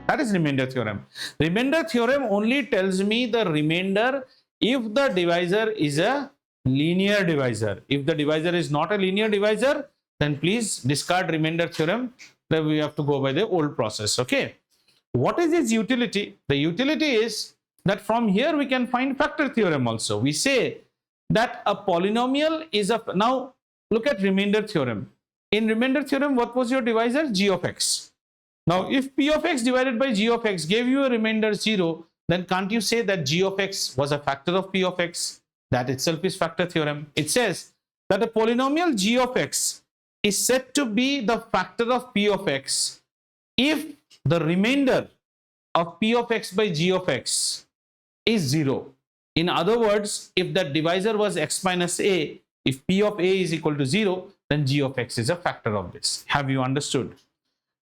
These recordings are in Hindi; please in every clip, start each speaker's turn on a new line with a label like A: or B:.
A: That is remainder theorem. Remainder theorem only tells me the remainder if the divisor is a linear divisor. If the divisor is not a linear divisor, then please discard remainder theorem. Then we have to go by the old process. Okay. What is its utility? The utility is that from here we can find factor theorem also. We say that a polynomial is a, now look at remainder theorem. In remainder theorem, what was your divisor? G of x. Now, if p of x divided by g of x gave you a remainder 0, then can't you say that g of x was a factor of p of x? That itself is factor theorem. It says that a polynomial g of x is said to be the factor of p of x if the remainder of p of x by g of x is 0. In other words, if the divisor was x minus a, if p of a is equal to 0, then g of x is a factor of this. Have you understood?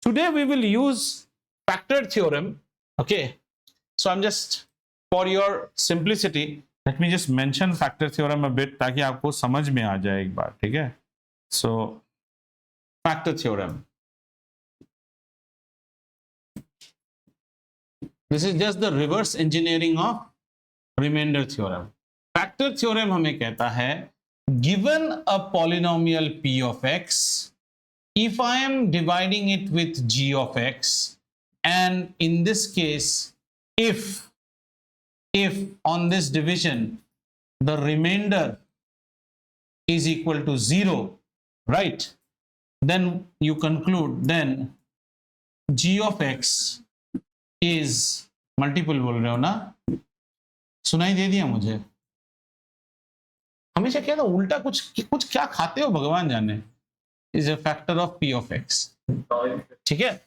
A: Today we will use factor theorem. Okay, so I'm just, for your simplicity, let me just mention factor theorem a bit ताकि आपको समझ में आ जाए एक बार, ठीक है? So factor theorem. This is just the reverse engineering of remainder theorem. Factor theorem हमें कहता है, given a polynomial p of x, if I am dividing it with g of x, and in this case, if on this division the remainder is equal to 0, right, then you conclude then g of x is multiple. बोल रहे हो ना? सुनाई दे दिया मुझे? हमेशा क्या था, उल्टा कुछ क्या खाते हो भगवान जाने. Is a factor of P of x. ठीक है,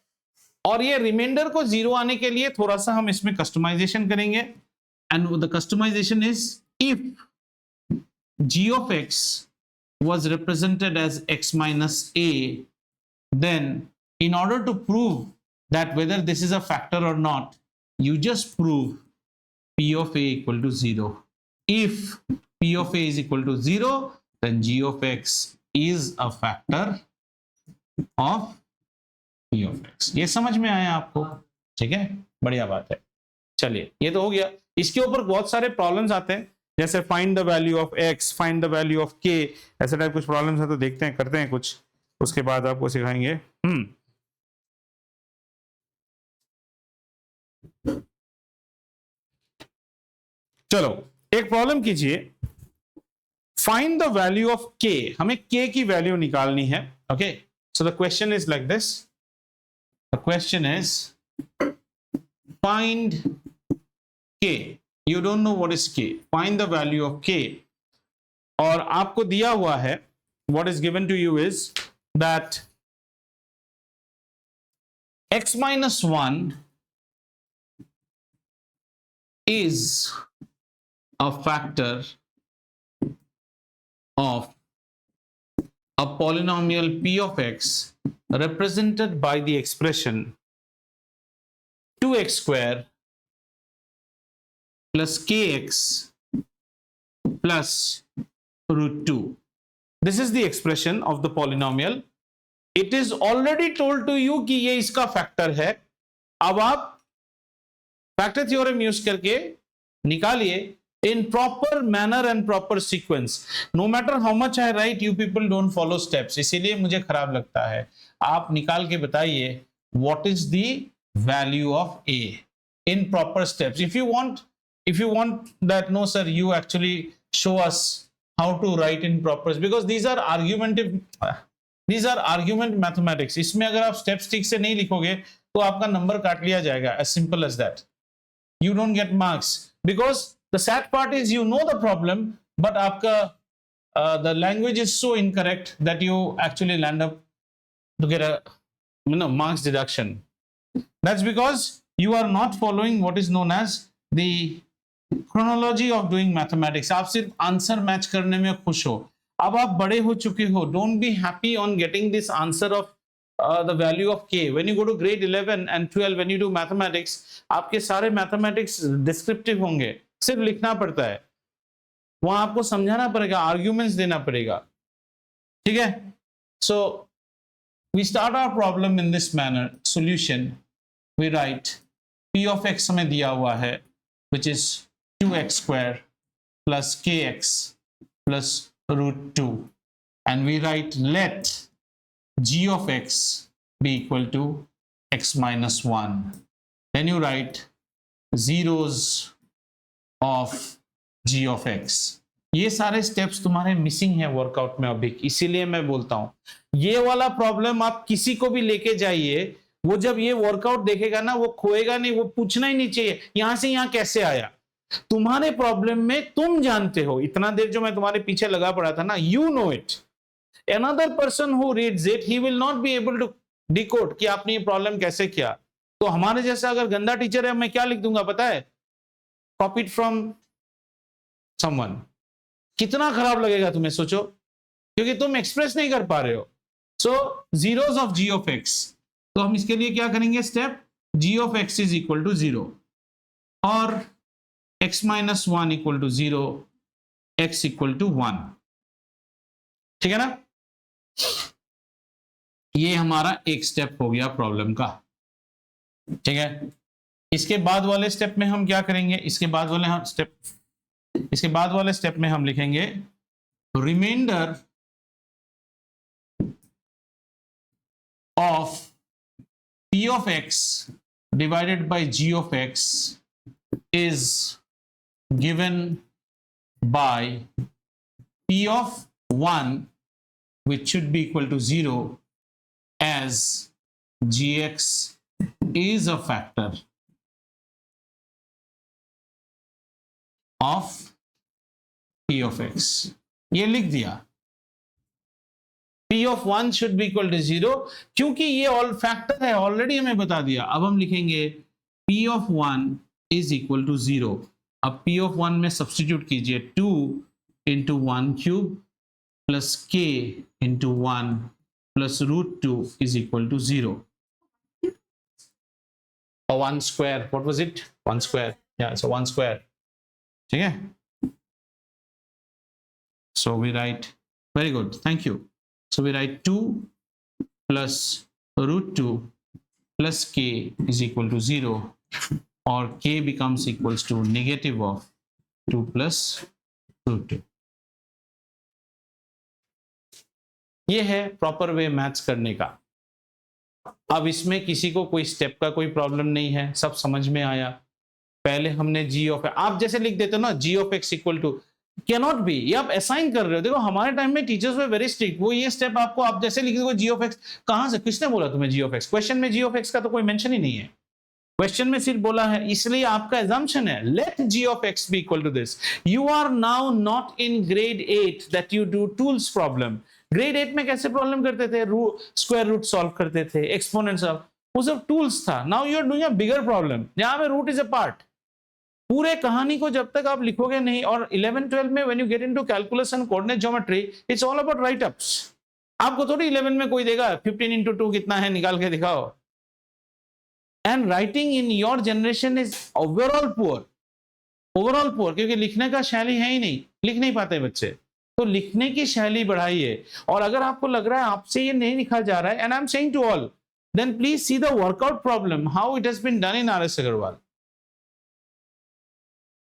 A: और ये रिमाइंडर को 0 आने के लिए थोड़ा सा हम इसमें कस्टमाइजेशन करेंगे. And the customization is if g of x was represented as x minus a, then in order to prove that whether this is a factor or not, you just prove p of a equal to 0. If p of a is equal to 0, then g of x is a factor of p of x. ये समझ में आया आपको? ठीक है, बढ़िया बात है. चलिए, ये तो हो गया. इसके ऊपर बहुत सारे प्रॉब्लम्स आते हैं, जैसे find the value of x, find the value of k, ऐसे टाइप कुछ प्रॉब्लम्स है, तो देखते हैं, करते हैं कुछ, उसके बाद आपको सिखाएंगे. चलो एक प्रॉब्लम कीजिए. Find the value of k. हमें k की वैल्यू निकालनी है. Okay, so the question is like this. The question is find k. You don't know what is k. Find the value of k. और आपको दिया हुआ है, what is given to you is that x minus 1 is a factor of a polynomial p of x represented by the expression 2x square plus kx plus root 2. This is the expression of the polynomial. It is already told to you कि ये इसका फैक्टर है. अब आप फैक्टर थ्योरम यूज करके निकालिए in proper manner and proper sequence. No matter how much I write, you people don't follow steps. इसीलिए मुझे खराब लगता है. आप निकाल के बताइए what is the value of a in proper steps. If you want that, no sir, you actually show us how to write in proper, because these are argument mathematics. इसमें अगर आप steps ठीक से नहीं लिखोगे तो आपका नंबर काट लिया जाएगा. As simple as that. You don't get marks, because the sad part is you know the problem, but आपका the language is so incorrect that you actually land up to get a marks deduction. That's because you are not following what is known as the chronology of doing mathematics. आप सिर्फ आंसर मैच करने में खुश हो. अब आप बड़े हो चुके हो. Don't be happy on getting this answer of the value of k. When you go to grade 11 and 12, when you do mathematics, आपके सारे mathematics descriptive होंगे, सिर्फ लिखना पड़ता है. वहां आपको समझाना पड़ेगा, आर्ग्यूमेंट्स देना पड़ेगा. ठीक है? So we start our problem in this manner. Solution, we write p of x हमें दिया हुआ है which is 2x square plus kx plus root 2, and we write let g of x be equal to x minus 1. Then you write zeros of g of x. ये सारे स्टेप्स तुम्हारे मिसिंग है वर्कआउट में अभी, इसीलिए मैं बोलता हूं ये वाला प्रॉब्लम आप किसी को भी लेके जाइए, वो जब ये वर्कआउट देखेगा ना वो खोएगा नहीं, वो पूछना ही नहीं चाहिए यहां से यहां कैसे आया। तुम्हारे प्रॉब्लम में तुम जानते हो, इतना देर जो मैं तुम्हारे पीछे लगा पड़ा था ना, you know it. another person who reads it he will not be able to decode कि आपने ये प्रॉब्लम कैसे किया। तो हमारे जैसा अगर गंदा टीचर है मैं क्या लिख दूंगा पता है, कॉपीड फ्रॉम समवन। कितना खराब लगेगा तुम्हें सोचो, क्योंकि तुम एक्सप्रेस नहीं कर पा रहे हो। So zeros of g of x, तो हम इसके लिए क्या करेंगे step, g of x is equal to 0 और x minus 1 equal to 0, x equal to 1। ठीक है ना, ये हमारा एक स्टेप हो गया प्रॉब्लम का। ठीक है, इसके बाद वाले स्टेप में हम क्या करेंगे, इसके बाद वाले स्टेप में हम लिखेंगे reminder of p of x divided by g of x is given by p of 1 which should be equal to 0 as gx is a factor of p of x। ये लिख दिया, p of 1 should be equal to 0, क्योंकि ये ऑल फैक्टर है, ऑलरेडी हमें बता दिया। अब हम लिखेंगे p of 1 is equal to 0। अब p of 1 में सब्स्टिट्यूट कीजिए, 2 into 1 cube plus k into 1 plus root 2 is equal to 0, or 1 square, what was it, 1 square, yeah, so 1 square। ठीक है, so we write, very good, thank you, so we write 2 plus root 2 plus k is equal to 0, or k becomes equals to negative of 2 plus root 2। ये है प्रॉपर वे मैथ्स करने का। अब इसमें किसी को कोई स्टेप का कोई प्रॉब्लम नहीं है, सब समझ में आया। पहले हमने जी ऑफ, आप जैसे लिख देते हो ना g of x equal to, cannot be, ये आप असाइन कर रहे हो। देखो हमारे टाइम में टीचर्स वे वेरी स्ट्रिक्ट, वो ये स्टेप आपको, आप जैसे लिख दो जी ऑफ एक्स, कहां से, किसने बोला तुम्हें जी ऑफ एक्स, क्वेश्चन में जी ऑफ एक्स का तो कोई मेंशन ही नहीं है, क्वेश्चन में सिर्फ बोला है, इसलिए आपका एजम्पशन है let G of X be equal to this. You are now not in grade 8 that you do tools problem. Grade 8 में कैसे प्रॉब्लम करते थे, स्क्वायर रूट सॉल्व करते थे, एक्सपोनेंट सॉल्व, वो सब टूल्स था। Now you are doing a bigger problem, जहां पे रूट इज अ पार्ट। पूरे कहानी को जब तक आप लिखोगे नहीं, और 11-12 में when you get into calculus and coordinate geometry, it's all about right ups. आपको थोड़ी 11 में कोई देगा 15 into 2 कितना है निकाल के दिखाओ। And writing in your generation is overall poor, क्योंकि लिखने का शैली है ही नहीं, लिख नहीं पाते बच्चे, तो लिखने की शैली बढ़ाइए। और अगर आपको लग रहा है आपसे ये नहीं लिखा जा रहा है, and I am saying to all, then please see the workout problem, how it has been done in R S Agarwal.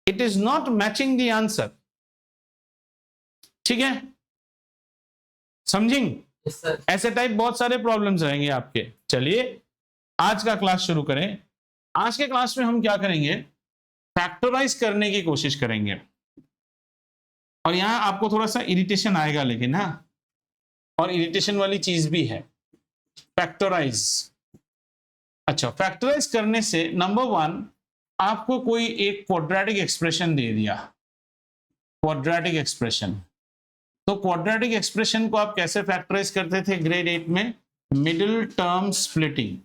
A: It is not matching the answer. ठीक है, समझेंगे?
B: yes,
A: ऐसे टाइप बहुत सारे प्रॉब्लम्स रहेंगे आपके। चलिए आज का क्लास शुरू करें। आज के क्लास में हम क्या करेंगे, फैक्टराइज करने की कोशिश करेंगे। और यहां आपको थोड़ा सा इरिटेशन आएगा, लेकिन हाँ, और इरिटेशन वाली चीज भी है फैक्टराइज। अच्छा, फैक्टराइज करने से नंबर 1, आपको कोई एक क्वाड्रेटिक एक्सप्रेशन दे दिया, क्वाड्रेटिक एक्सप्रेशन। तो क्वाड्रेटिक एक्सप्रेशन को आप कैसे फैक्टराइज करते थे ग्रेड 8 में, मिडिल टर्म स्प्लिटिंग,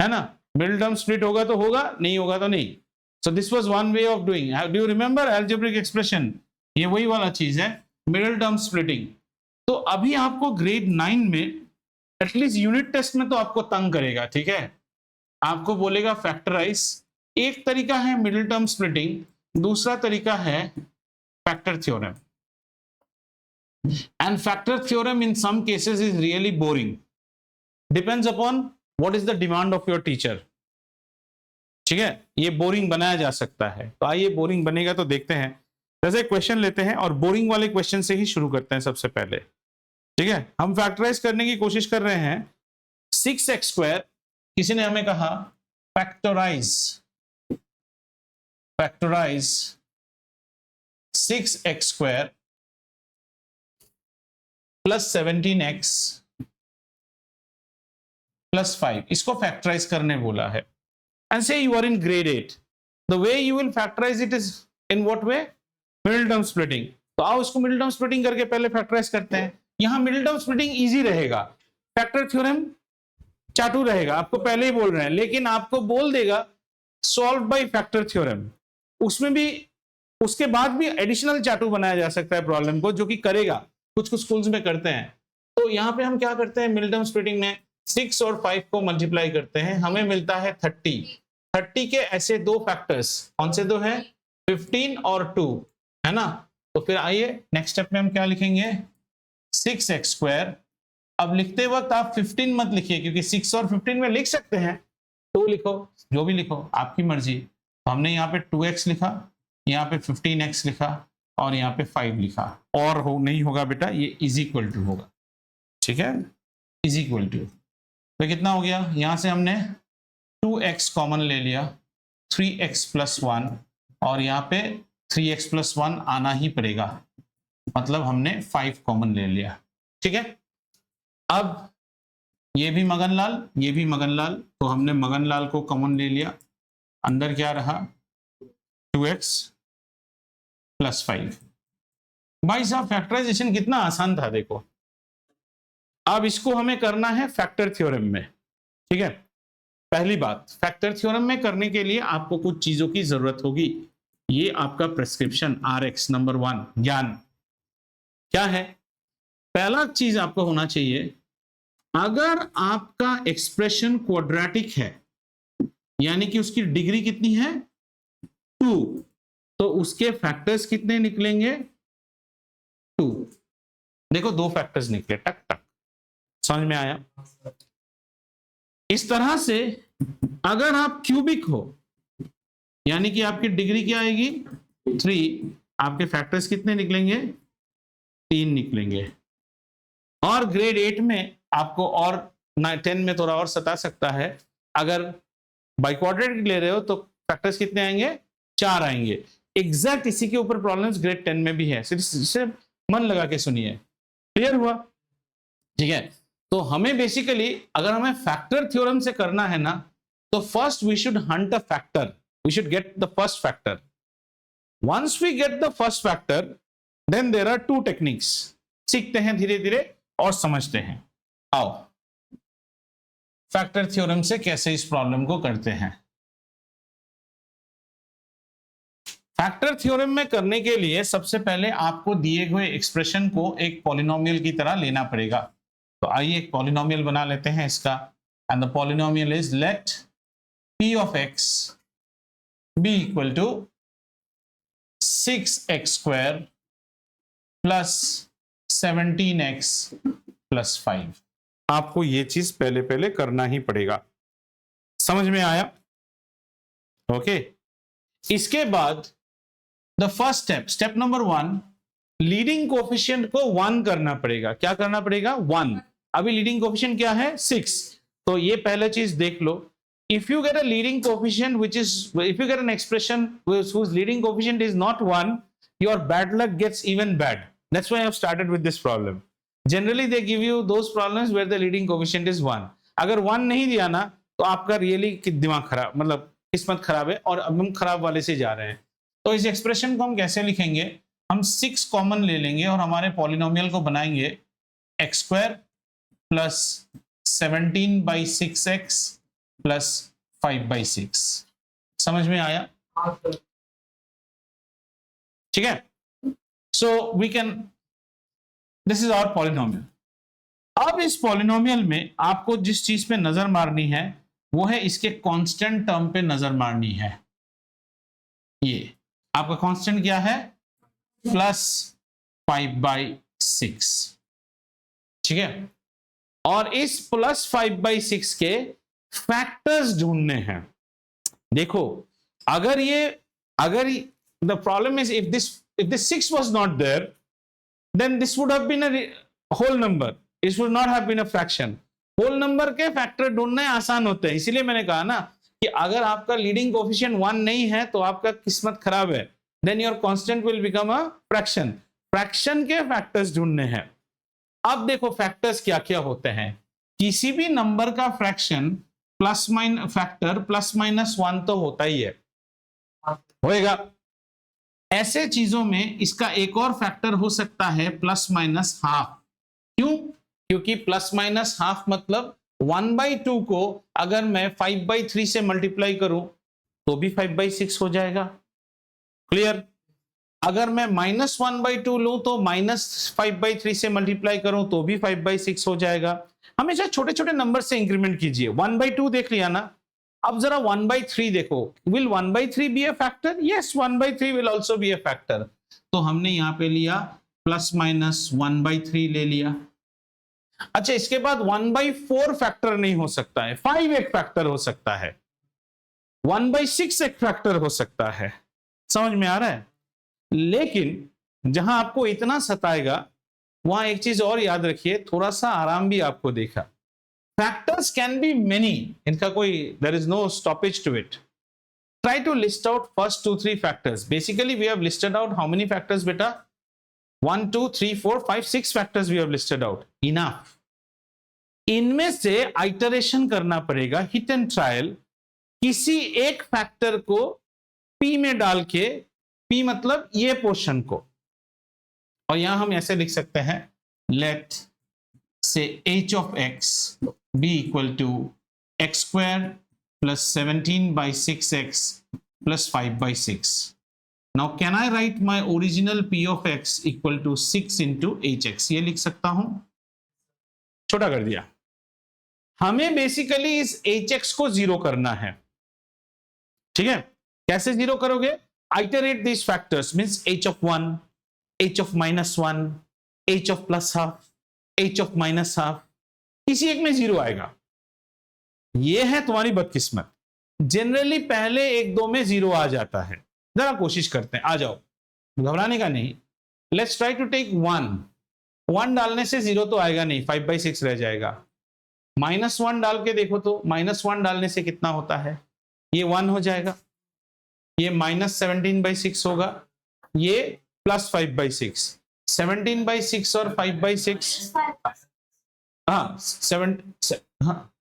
A: है ना। मिडिल टर्म स्प्लिट होगा तो होगा, नहीं होगा तो नहीं। So this was one way of doing. Do you remember algebraic expression, ये वही वाला चीज है, मिडिल टर्म स्प्लिटिंग। तो अभी आपको ग्रेड 9 में एटलीस्ट यूनिट टेस्ट में तो आपको तंग करेगा, ठीक है, आपको बोलेगा फैक्टराइज। एक तरीका है मिडिल टर्म स्प्लिटिंग, दूसरा तरीका है factor theorem. And factor theorem in some cases is really boring, depends upon what is the demand of your teacher। ठीक है, ये बोरिंग बनाया जा सकता है। तो आइए बोरिंग बनेगा तो देखते हैं। जैसे क्वेश्चन लेते हैं और बोरिंग वाले क्वेश्चन से ही शुरू करते हैं सबसे पहले। ठीक है, हम फैक्टराइज करने की कोशिश कर रहे हैं 6x²। किसी ने हमें कहा factorise 6x² plus 17x plus 5, इसको फैक्टराइज करने बोला है। And say you are in grade 8, the way you will factorize it is in what way? Middle term splitting. तो आओ इसको मिडिल टर्म स्प्लिटिंग करके पहले फैक्टराइज करते हैं। यहां मिडिल टर्म स्प्लिटिंग इजी रहेगा, फैक्टर थ्योरम चाटू रहेगा, आपको पहले ही बोल रहे हैं, लेकिन आपको बोल देगा सॉल्व बाय फैक्टर थ्योरम। उसमें भी उसके बाद भी एडिशनल चाटू बनाया जा सकता है प्रॉब्लम को, जो कि करेगा, कुछ कुछ स्कूल्स में करते हैं। तो यहाँ पे हम क्या करते हैं, मिडिल टर्म स्प्लिटिंग में 6 और 5 को मल्टीप्लाई करते हैं, हमें मिलता है 30। 30 के ऐसे दो फैक्टर्स, कौन से दो हैं? 15 और 2, है ना। तो फिर आइए नेक्स्ट स्टेप में हम क्या लिखेंगे, 6x²। अब लिखते वक्त आप 15 मत लिखिए, क्योंकि 6 और 15 में लिख सकते हैं, 2 लिखो, जो भी लिखो आपकी मर्जी। तो हमने यहाँ पे 2x लिखा, यहाँ पे 15x लिखा और यहाँ पे 5 लिखा, और नहीं होगा बेटा, ये इज इक्वल टू होगा। ठीक है, इज इक्वल टू, तो कितना हो गया, यहां से हमने 2x कॉमन ले लिया, 3x प्लस 1, और यहाँ पे 3x प्लस 1 आना ही पड़ेगा, मतलब हमने 5 कॉमन ले लिया। ठीक है, अब ये भी मगनलाल, ये भी मगनलाल, तो हमने मगनलाल को कॉमन ले लिया, अंदर क्या रहा 2x प्लस 5। भाई साहब फैक्टराइजेशन कितना आसान था, देखो। अब इसको हमें करना है फैक्टर थ्योरम में। ठीक है, पहली बात, फैक्टर थ्योरम में करने के लिए आपको कुछ चीजों की जरूरत होगी। ये आपका प्रेस्क्रिप्शन RX नंबर 1 ज्ञान क्या है? पहला चीज आपको होना चाहिए, अगर आपका एक्सप्रेशन क्वाड्रेटिक है, यानी कि उसकी डिग्री कितनी है 2, तो उसके फैक्टर्स कितने निकलेंगे 2। देखो 2 फैक्टर्स निकले, टक टक, समझ में आया? इस तरह से अगर आप क्यूबिक हो, यानी कि आपकी डिग्री क्या आएगी 3, आपके फैक्टर्स कितने निकलेंगे 3 निकलेंगे। और ग्रेड 8 में आपको और 10 में थोड़ा और सता सकता है, अगर बाइक्वाड्रेटिक ले रहे हो तो फैक्टर्स कितने आएंगे 4 आएंगे। एग्जैक्ट इसी के ऊपर प्रॉब्लम्स ग्रेड 10 में भी है, सिर्फ मन लगा के सुनिए। क्लियर हुआ? ठीक है, तो हमें बेसिकली अगर हमें फैक्टर थ्योरम से करना है ना, तो first we should hunt a factor, we should get the first factor. Once we get the first factor, then there are 2 techniques. सीखते हैं धीरे धीरे और समझते हैं। आओ फैक्टर थ्योरम से कैसे इस प्रॉब्लम को करते हैं। फैक्टर थ्योरम में करने के लिए सबसे पहले आपको दिए हुए एक्सप्रेशन को एक पॉलिनोमियल की तरह लेना पड़ेगा। तो आइए एक पॉलिनोमियल बना लेते हैं इसका, and the polynomial is let p of x be equal to 6x² plus 17x plus 5। आपको ये चीज पहले पहले करना ही पड़ेगा, समझ में आया? ओके, इसके बाद the first step, step number 1, leading coefficient को 1 करना पड़ेगा। क्या करना पड़ेगा 1। अभी लीडिंग कोफिशिएंट क्या है 6, तो ये पहला चीज देख लो। If you get a leading coefficient if you get an expression whose leading coefficient is not 1, your bad luck gets even bad. That's why I have started with this problem. Generally they give you those problems where the leading coefficient is 1. अगर 1 नहीं दिया ना, तो आपका रियली दिमाग खराब, मतलब किस्मत खराब है, और अब हम खराब वाले से जा रहे हैं। तो इस एक्सप्रेशन को हम कैसे लिखेंगे, हम 6 कॉमन ले लेंगे और हमारे पॉलिनोमियल को बनाएंगे x² प्लस 17/6x प्लस 5/6। समझ में आया? ठीक है, so we can, this is our polynomial. अब इस पॉलिनोमियल में आपको जिस चीज पे नजर मारनी है वो है इसके कांस्टेंट टर्म पे नजर मारनी है। ये आपका कांस्टेंट क्या है प्लस 5/6। ठीक है, और इस प्लस 5/6 के फैक्टर्स ढूंढने हैं। देखो अगर the problem is if this 6 was not there then this would have been a whole number, it would not have been a fraction. Whole number के फैक्टर ढूंढने आसान होते हैं, इसीलिए मैंने कहा ना कि अगर आपका लीडिंग कोएफिशिएंट 1 नहीं है तो आपका किस्मत खराब है, then your constant will become a fraction. Fraction के फैक्टर्स ढूंढने हैं. अब देखो फैक्टर्स क्या क्या होते हैं. किसी भी नंबर का फ्रैक्शन प्लस माइनस 1 तो होता ही है, होएगा. ऐसे चीजों में इसका एक और फैक्टर हो सकता है प्लस माइनस हाफ. क्यों? क्योंकि प्लस माइनस हाफ मतलब 1/2 को अगर मैं 5/3 से मल्टीप्लाई करूं तो भी 5/6 हो जाएगा. क्लियर? अगर मैं -1/2 लूं तो -5/3 से मल्टीप्लाई करूं तो भी 5/6 हो जाएगा. हमेशा छोटे छोटे नंबर से इंक्रीमेंट कीजिए. 1/2 देख लिया ना, अब जरा 1/3 देखो. Will 1/3 be a factor? Yes, 1/3 will also be a factor. तो हमने यहां पे लिया प्लस माइनस 1/3 ले लिया. अच्छा, इसके बाद 1/4 फैक्टर नहीं हो सकता है, 5 एक फैक्टर हो सकता है, 1/6 एक फैक्टर हो सकता है. समझ में आ रहा है? लेकिन जहां आपको इतना सताएगा वहां एक चीज और याद रखिए, थोड़ा सा आराम भी आपको देखा. Factors can be many. इनका कोई there is no stoppage to it. Try to list out first 2-3 factors. Basically, we have listed out how many factors, beta? 1, 2, 3, 4, 5, 6 factors we have listed out. Enough. इनमें से iteration करना पड़ेगा, hit and trial. किसी एक फैक्टर को P में डाल के, P मतलब ये पोर्शन को, और यहां हम ऐसे लिख सकते हैं, let say h of x be equal to x square plus 17/6x plus 5/6. Now can I write my original p of x equal to 6 into hx? ये लिख सकता हूं, छोटा कर दिया. हमें बेसिकली इस hx को जीरो करना है. ठीक है? कैसे जीरो करोगे? Iterate these factors, means h of 1, h of -1, h of plus half, h of minus half. किसी एक में जीरो आएगा. ये है तुम्हारी बदकिस्मत. जनरली पहले 1-2 में जीरो आ जाता है. जरा कोशिश करते हैं, आ जाओ, घबराने का नहीं. लेट्स ट्राई टू टेक 1 डालने से जीरो तो आएगा नहीं, 5/6 रह जाएगा. -1 डाल के देखो तो -1 डालने से कितना होता है? ये 1 हो जाएगा, ये -17/6 होगा, ये +5/6. 17/6 और 5/6, हाँ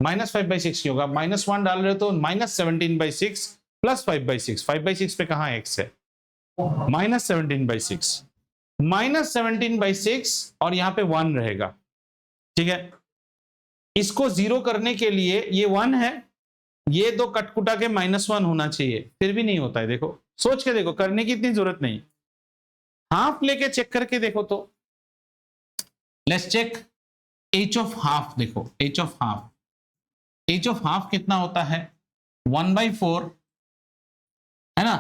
A: -5/6 की होगा. -1 डाल रहे हो तो -17/6 +5/6. 5/6 पे कहाँ x है? -17/6. -17/6 और यहाँ पे 1 रहेगा. ठीक है? इसको जीरो करने के लिए ये 1 है, ये दो कटकुटा के -1 होना चाहिए, फिर भी नहीं होता है. देखो, सोच के देखो, करने की इतनी जरूरत नहीं. हाफ लेके चेक करके देखो तो. Let's check h of half. देखो h ऑफ हाफ कितना होता है? 1/4 है ना.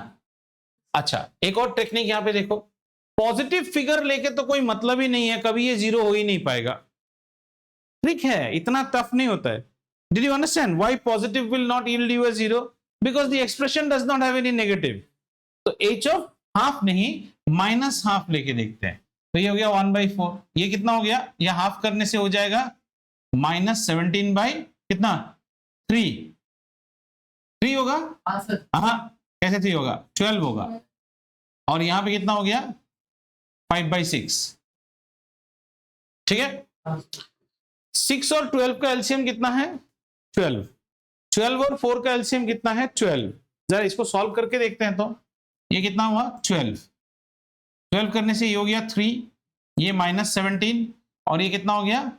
A: अच्छा, एक और टेक्निक यहां पे देखो. पॉजिटिव फिगर लेके तो कोई मतलब ही नहीं है, कभी ये जीरो हो ही नहीं पाएगा. ट्रिक है, इतना टफ नहीं होता है. Did you understand why positive will not yield you a zero? Because the expression does not have any negative. तो h ऑफ हाफ नहीं, माइनस हाफ लेके देखते हैं. तो ये हो गया 1/4. ये कितना हो गया? ये हाफ करने से हो जाएगा -17 कितना? 3 होगा. हाँ, कैसे 3 होगा? 12 होगा. और यहां पे कितना हो गया? 5/6. ठीक है? 6 और 12 का एलसीएम कितना है? 12. 12 और 4 का एलसीएम कितना है? 12. जरा इसको सॉल्व करके देखते हैं. तो ये कितना हुआ? 12 करने से ये हो गया 3, ये -17, और ये कितना हो गया?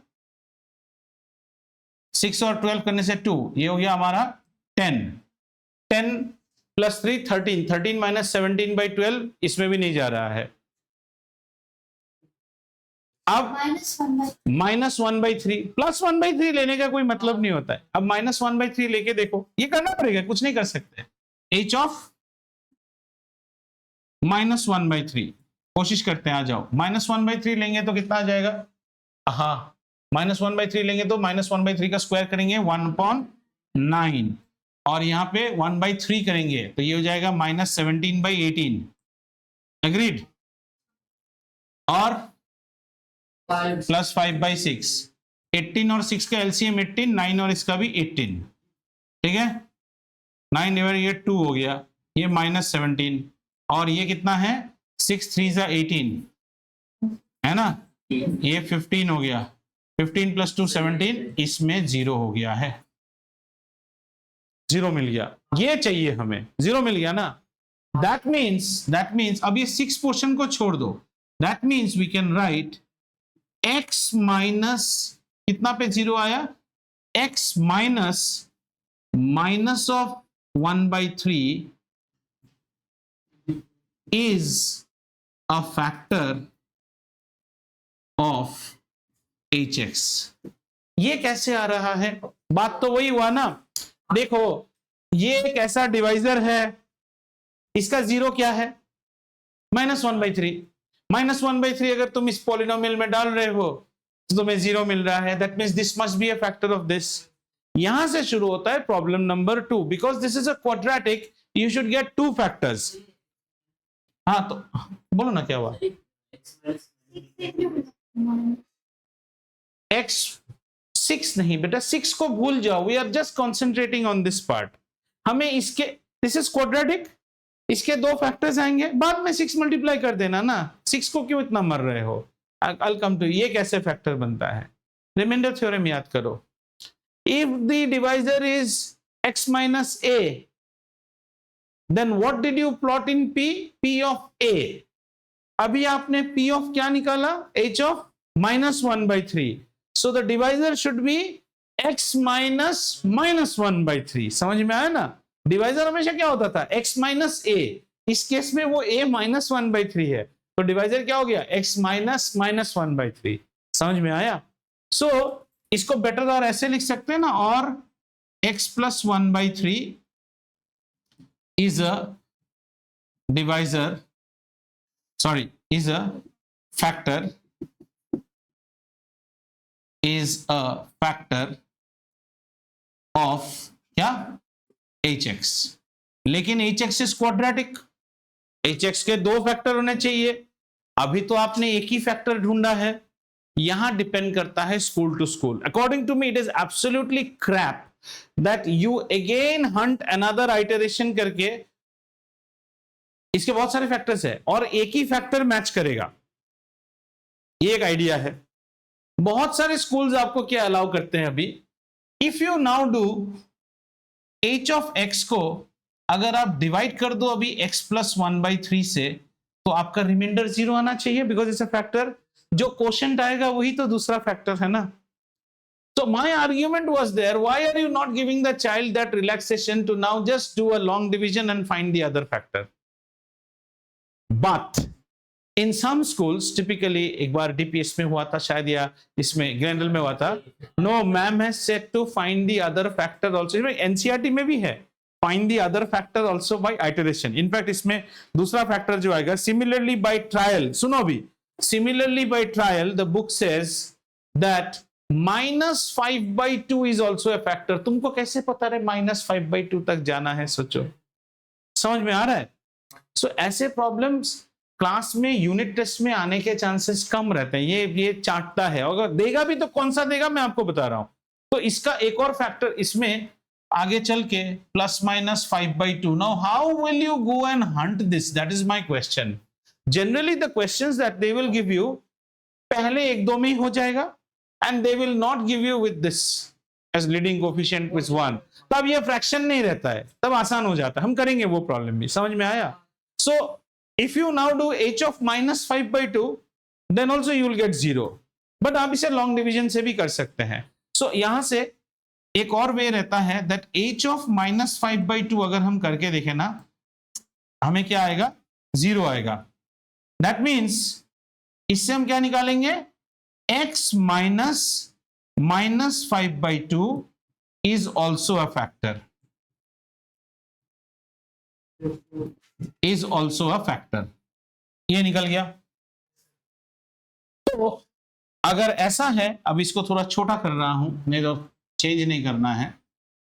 A: 6 और 12 करने से 2, ये हो गया हमारा 10. 10 + 3 13. 13 - 17/12 इसमें भी नहीं जा रहा है. अब -1/3 +1/3 लेने का कोई मतलब नहीं होता है. अब -1/3 लेके देखो, ये करना पड़ेगा, कुछ नहीं कर सकते. h ऑफ -1/3 कोशिश करते हैं, आ जाओ. -1/3 लेंगे तो कितना आ जाएगा? हाँ, -1/3 लेंगे तो -1/3 का स्क्वायर करेंगे 1/9. और यहाँ पे 1/3 करेंगे तो ये हो जाएगा -17/18। एग्रीड? और +5/6, 18 और 6 का एलसीएम 18, 9 और इसका भी 18, ठीक है। 9 डिवाइड ये 2 हो गया, ये -17 और ये कितना है 6 3 सा 18 है ना, ये 15 हो गया, 15 + 2 17, इसमें 0 हो गया है, 0 मिल गया, ये चाहिए हमें, 0 मिल गया ना। दैट मीन्स अब ये 6 पोर्शन को छोड़ दो, that means we can write x minus कितना पे 0 आया, x minus of 1/3 is a factor of hx। ये कैसे आ रहा है, बात तो वही हुआ ना। देखो ये एक ऐसा डिवाइजर है, इसका 0 क्या है -1/3, -1/3 अगर तुम इस पॉलिनोमियल में डाल रहे हो तो तुम्हें 0 मिल रहा है, that means this must be a factor of this. यहां से शुरू होता है problem number 2, because this is a quadratic, you should get 2 factors. हाँ तो बोलो ना क्या हुआ। x 6 नहीं बेटा, 6 को भूल जाओ, we are just concentrating on this part. हमें इसके, दिस इज क्वाड्रेटिक, इसके 2 फैक्टर्स आएंगे, बाद में 6 मल्टीप्लाई कर देना ना, 6 को क्यों इतना मर रहे हो। I'll come to ये कैसे फैक्टर बनता है। रिमाइंडर थ्योरम याद करो, if the divisor is x minus a, then what did you plot in p of a। अभी आपने p of क्या निकाला, h of -1/3, so the divisor should be x minus -1/3। समझ में आया ना, डिवाइजर हमेशा क्या होता था x माइनस a, इस केस में वो a -1/3 है, तो डिवाइजर क्या हो गया x माइनस -1/3। समझ में आया। सो इसको बेटर और ऐसे लिख सकते हैं ना, और x + 1/3 is a divisor, sorry, is a factor of क्या hx। लेकिन hx इज क्वाड्रेटिक, hx के 2 फैक्टर होने चाहिए, अभी तो आपने एक ही फैक्टर ढूंढा है। यहां डिपेंड करता है school to school. According to me it is absolutely crap that you again hunt another iteration करके, इसके बहुत सारे फैक्टर्स है और एक ही फैक्टर मैच करेगा, ये एक आइडिया है। बहुत सारे स्कूल्स आपको क्या अलाउ करते हैं अभी, if you now do h of x को अगर आप डिवाइड कर दो अभी x + 1/3 से, तो आपका रिमाइंडर 0 आना चाहिए, बिकॉज इट्स अ फैक्टर, जो क्वोशंट आएगा वही तो दूसरा फैक्टर है ना। So my argument was there, why are you not giving the child that relaxation to now just do a long division and find the other factor? But in some schools, typically एक बार DPS में हुआ था शायद, या इसमें ग्रैंडल में हुआ था, no ma'am has said to find the other factor also। इसमें NCERT में भी है, find the other factor also by iteration। In fact इसमें दूसरा फैक्टर जो आएगा, similarly by trial, सुनो भी, similarly by trial the book says that -5/2 is also a factor। तुमको कैसे पता रहे -5/2 तक जाना है, सोचो, समझ में आ रहा है। सो ऐसे प्रॉब्लम्स क्लास में यूनिट टेस्ट में आने के चांसेस कम रहते हैं, ये चाटता है, अगर देगा भी तो कौन सा देगा मैं आपको बता रहा हूं। तो इसका एक और फैक्टर इसमें आगे चल के +-5/2। Now how will you go and Hunt this, that is my question. Generally the questions that they will give you, पहले 1-2 में ही हो जाएगा, and they will not give you with this as leading coefficient with 1। तब ये फ्रैक्शन नहीं रहता है, तब आसान हो जाता है, हम करेंगे वो प्रॉब्लम भी, समझ में आया। So if you now do h of -5/2 then also you will get 0, but आप इसे लॉन्ग डिवीजन से भी कर सकते हैं। सो यहां से एक और वे रहता है दैट h of -5/2 अगर हम करके देखें ना, हमें क्या आएगा, 0 आएगा। दैट मीन्स इससे हम क्या निकालेंगे, x minus -5/2 is also a factor, is also a factor। ये निकल गया। तो अगर ऐसा है, अब इसको थोड़ा छोटा कर रहा हूं, मैं तो चेंज नहीं करना है,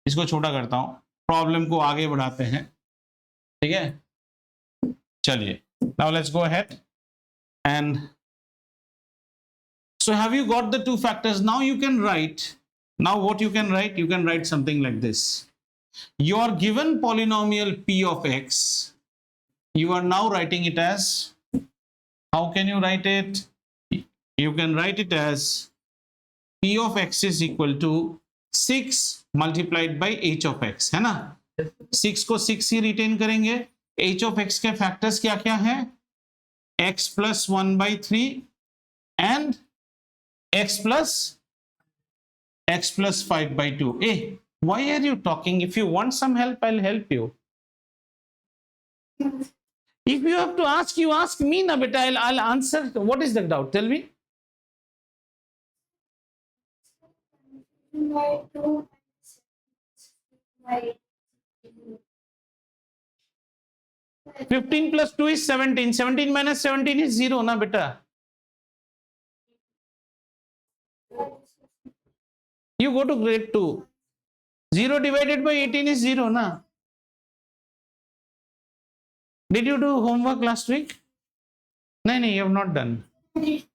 A: इसको छोटा करता हूं। प्रॉब्लम को आगे बढ़ाते हैं, ठीक है। चलिए, now let's go ahead and so have you got the two factors? Now you can write, now what you can write, you can write something like this. Your given polynomial p of x, you are now writing it as, how can you write it? You can write it as p of x is equal to 6 multiplied by h of x, है ना। 6 को 6 ही रिटेन करेंगे। h of x के फैक्टर्स क्या क्या है? x plus 1 by 3 and x plus 5 by 2. Hey, why are you talking? If you want some help, I'll help you. If you have to ask, you ask me na beta. I'll answer. What is the doubt? Tell me. — 15 plus 2 is 17. 17 minus 17 is 0 na beta. You go to grade 2. 0 divided by 18 is 0 na. Did you do homework last week? No, you have not done.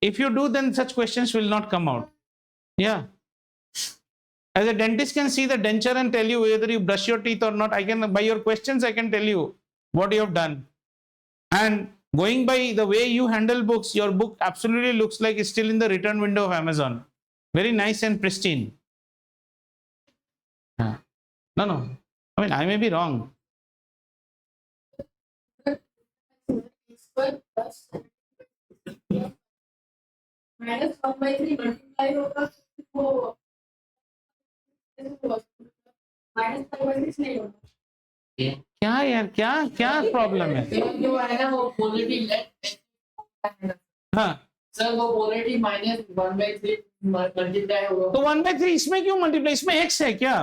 A: If you do, then such questions will not come out. Yeah. As a dentist can see the denture and tell you whether you brush your teeth or not. I can, by your questions, I can tell you what you have done. And going by the way you handle books, your book absolutely looks like it's still in the return window of Amazon. Very nice and pristine. No. I mean, I may be wrong.
B: minus 1 by 3 multiply होगा वो minus 5 by 6 नहीं होगा।
A: क्या यार, क्या प्रॉब्लम है?
C: जो है ना वो पॉजिटिव लेट,
A: हाँ
C: सर वो पॉजिटिव माइनस 1 by 3 मल्टीप्लाई होगा।
A: तो 1 by 3 इसमें क्यों मल्टीप्लाई? इसमें x है क्या?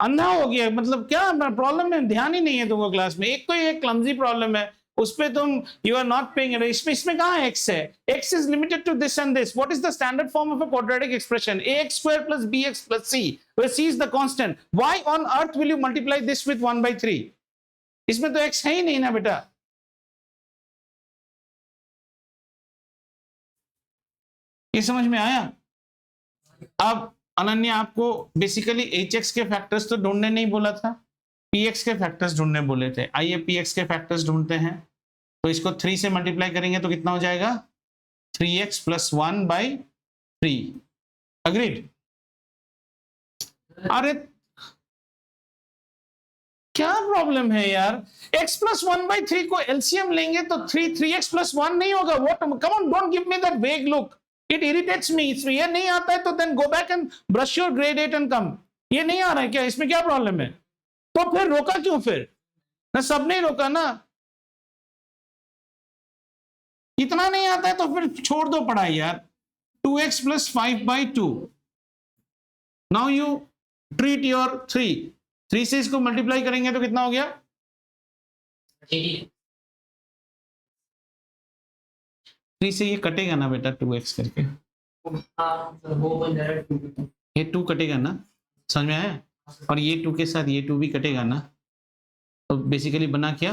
A: अंधा हो गया मतलब? क्या प्रॉब्लम है? ध्यान ही नहीं है तुमको क्लास में। एक तो ये क्लमजी प्रॉब्लम है, उस पे तुम यू आर नॉट पेइंग। इसमें कहाँ x है? x is limited to this and this. What is the standard form of a quadratic expression? ax square plus bx plus c, where c is the constant. Why on earth will you multiply this with 1 by 3? इसमें तो x है ही नहीं ना बेटा। ये समझ में आया? अब अनन्या आपको बेसिकली hx के फैक्टर्स तो ढूंढने नहीं बोला था, px के फैक्टर्स ढूंढने बोले थे। आइए px के फैक्टर्स ढूंढते हैं। तो इसको 3 से मल्टीप्लाई करेंगे तो कितना हो जाएगा? 3x plus 1 by 3. अग्रीड? अरे क्या प्रॉब्लम है यार? x plus 1 by 3 को एलसीएम लेंगे तो 3x plus 1 नहीं होगा। What? Come on, don't give me that vague look. It irritates me. इसमें ये नहीं आता है तो then go back and brush your grade 8 and come. ये नहीं आ रहा है क्या? इसमें क्या प्रॉब्लम है? तो फिर रोका क्यों? फिर ना सब नहीं रोका ना। इतना नहीं आता है तो फिर छोड़ दो पढ़ाई यार। 2x plus 5 by 2. Now you treat your 3. 3 से इसको मल्टीप्लाई करेंगे तो कितना हो गया? 3 से ये कटेगा ना बेटा 2x करके? ये 2 कटेगा ना? समझ में आया? और ये 2 के साथ ये 2 भी कटेगा ना? तो बेसिकली बना क्या?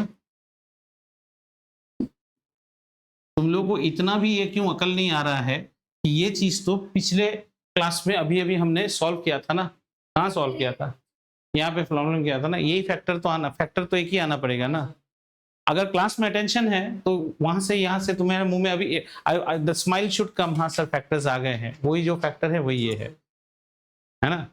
A: तुम लोगों को इतना भी ये क्यों अकल नहीं आ रहा है कि ये चीज तो पिछले क्लास में अभी हमने सॉल्व किया था ना। कहाँ सॉल्व किया था? यहाँ पे प्रॉब्लम किया था ना। यही फैक्टर तो आना, फैक्टर तो एक ही आना पड़ेगा ना। अगर क्लास में अटेंशन है तो वहां से यहाँ से तुम्हारे मुंह में अभी द स्माइल शुड कम। हाँ सर फैक्टर्स आ गए हैं, वही जो फैक्टर है वही ये है ना।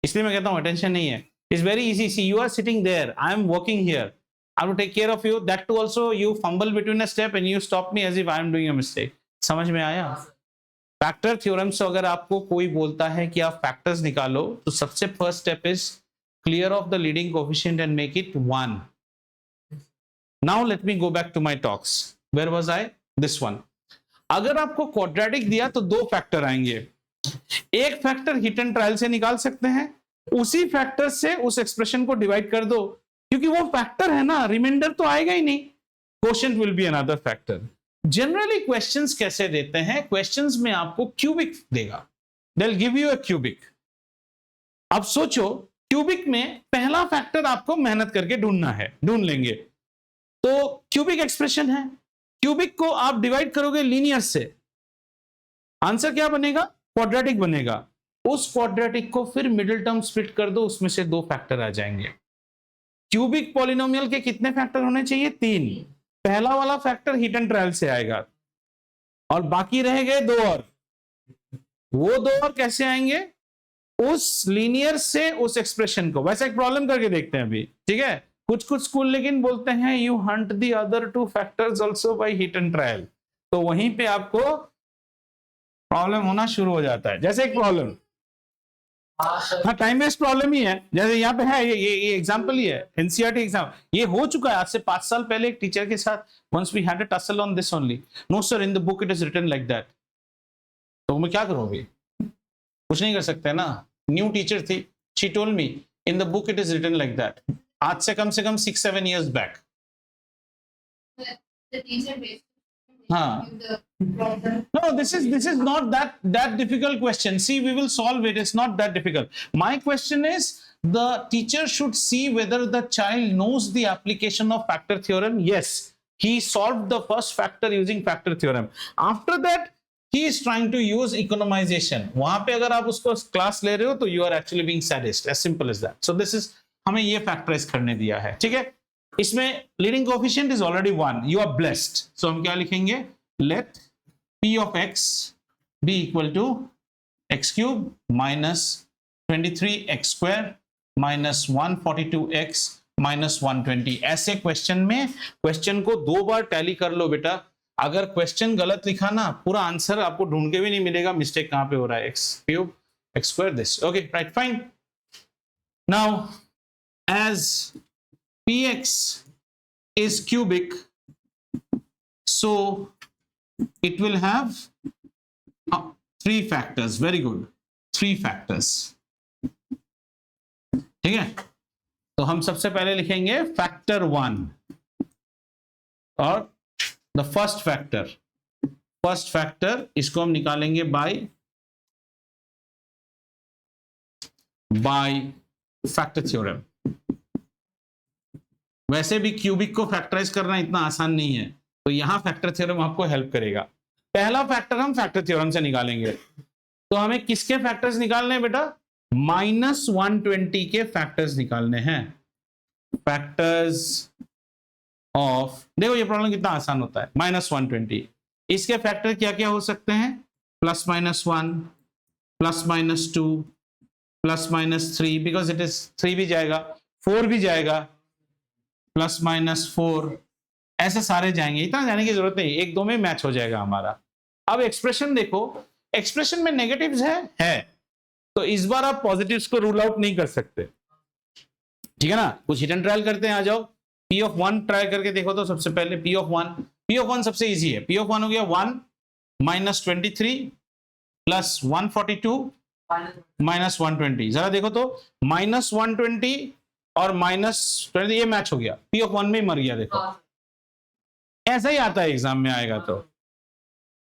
A: इसलिए मैं कहता हूँ अटेंशन नहीं है। It's very easy. See you are sitting there, I am working here, I will take care of you. That too also you fumble between a step and you stop me as if I am doing a mistake. समझ में आया? फैक्टर थ्योरम से अगर आपको कोई बोलता है कि आप फैक्टर्स निकालो तो सबसे first step is clear of the leading coefficient and make it 1. Now let me go back to my talks. Where was I? This one. अगर आपको क्वाड्रेटिक दिया तो 2 फैक्टर आएंगे। एक फैक्टर हिट एंड ट्रायल से निकाल सकते हैं, उसी फैक्टर से उस एक्सप्रेशन को डिवाइड कर दो, क्योंकि वो फैक्टर है ना, रिमाइंडर तो आएगा ही नहीं। Quotient will be another factor. Generally questions कैसे देते हैं? क्वेश्चंस में आपको क्यूबिक देगा, they'll give you a cubic. अब सोचो क्यूबिक में पहला फैक्टर आपको मेहनत करके ढूंढना है, ढूंढ लेंगे। तो क्यूबिक एक्सप्रेशन है, क्यूबिक को आप डिवाइड करोगे लीनियर से, आंसर क्या बनेगा? क्वाड्रेटिक बनेगा। उस क्वाड्रेटिक को फिर मिडिल टर्म स्प्लिट कर दो, उसमें से 2 फैक्टर आ जाएंगे। क्यूबिक पॉलिनोमियल के कितने फैक्टर होने चाहिए? 3। पहला वाला फैक्टर हिट एंड ट्रायल से आएगा और बाकी रह गए 2 और। वो 2 और कैसे आएंगे? उस लीनियर से उस एक्सप्रेशन को। वैसे एक प्रॉब्लम करके देखते हैं अभी, ठीक है? कुछ कुछ स्कूल लेकिन बोलते हैं you Hunt the other 2 factors also by hit and trial, तो वहीं पे आपको प्रॉब्लम होना शुरू हो जाता है। जैसे एक प्रॉब्लम, हाँ टाइम वेस्ट प्रॉब्लम ही है, जैसे यहाँ पे है, ये एग्जांपल ही है, एनसीईआरटी एग्जाम। ये हो चुका है आज से 5 साल पहले एक टीचर के साथ, once we had a tussle on this only. No sir, in the book it is written like that. तो मैं क्या करूं अभी? कुछ नहीं कर सकते ना। न्यू टीचर थी, she told me in the book it is written like that. आज से कम 6-7 years बैक।
B: The teacher basically
A: हाँ।
B: give the problem.
A: No, this is not that difficult question. See, we will solve it. It's not that difficult. My question is, the teacher should see whether the child knows the application of factor theorem. Yes, he solved the first factor using factor theorem. After that, he is trying to use economization. वहां पे अगर आप उसको क्लास ले रहे हो तो you are actually being sadist. As simple as that. So this is, हमें ये factorize करने दिया है, ठीक है? इसमें leading coefficient is already 1. You are blessed. So हम क्या लिखेंगे? Let p of x be equal to x cube minus 23x square minus 142x minus 120. ऐसे क्वेश्चन में क्वेश्चन को 2 बार टैली कर लो बेटा। अगर क्वेश्चन गलत लिखा ना, पूरा आंसर आपको ढूंढ के भी नहीं मिलेगा, मिस्टेक कहां पे हो रहा है। x cube x square this. Okay, right, fine. Now as px is cubic, so it will have 3 factors. Very good, 3 factors. ठीक है, तो हम सबसे पहले लिखेंगे फैक्टर 1 और द फर्स्ट फैक्टर इसको हम निकालेंगे बाय फैक्टर थ्योरम। वैसे भी क्यूबिक को फैक्टराइज करना इतना आसान नहीं है, तो यहां फैक्टर थ्योरम आपको हेल्प करेगा। पहला फैक्टर हम फैक्टर थ्योरम से निकालेंगे। तो हमें किसके फैक्टर्स निकालने हैं बेटा? -120 के फैक्टर्स निकालने हैं। फैक्टर्स ऑफ, देखो ये प्रॉब्लम कितना आसान होता है। -120, इसके फैक्टर क्या क्या हो सकते हैं? +-1, +-2, +-3, बिकॉज इट इज 3 भी जाएगा, 4 भी जाएगा, +-4, ऐसे सारे जाएंगे। इतना जाने की जरूरत नहीं, 1-2 में मैच हो जाएगा हमारा। अब एक्सप्रेशन देखो, एक्सप्रेशन में नेगेटिव्स है, तो इस बार आप पॉजिटिव्स को रूल आउट नहीं कर सकते, ठीक है ना? कुछ हिट एंड ट्रायल करते हैं, आ जाओ। P of 1 ट्राई करके देखो। तो सबसे पहले P of 1 सबसे इजी है। P of 1 हो गया 1 -23 + 142 -120। जरा देखो तो -120 और -20 ये मैच हो गया, P of 1 में मर गया। देखो ऐसा ही आता है एग्जाम में आएगा, तो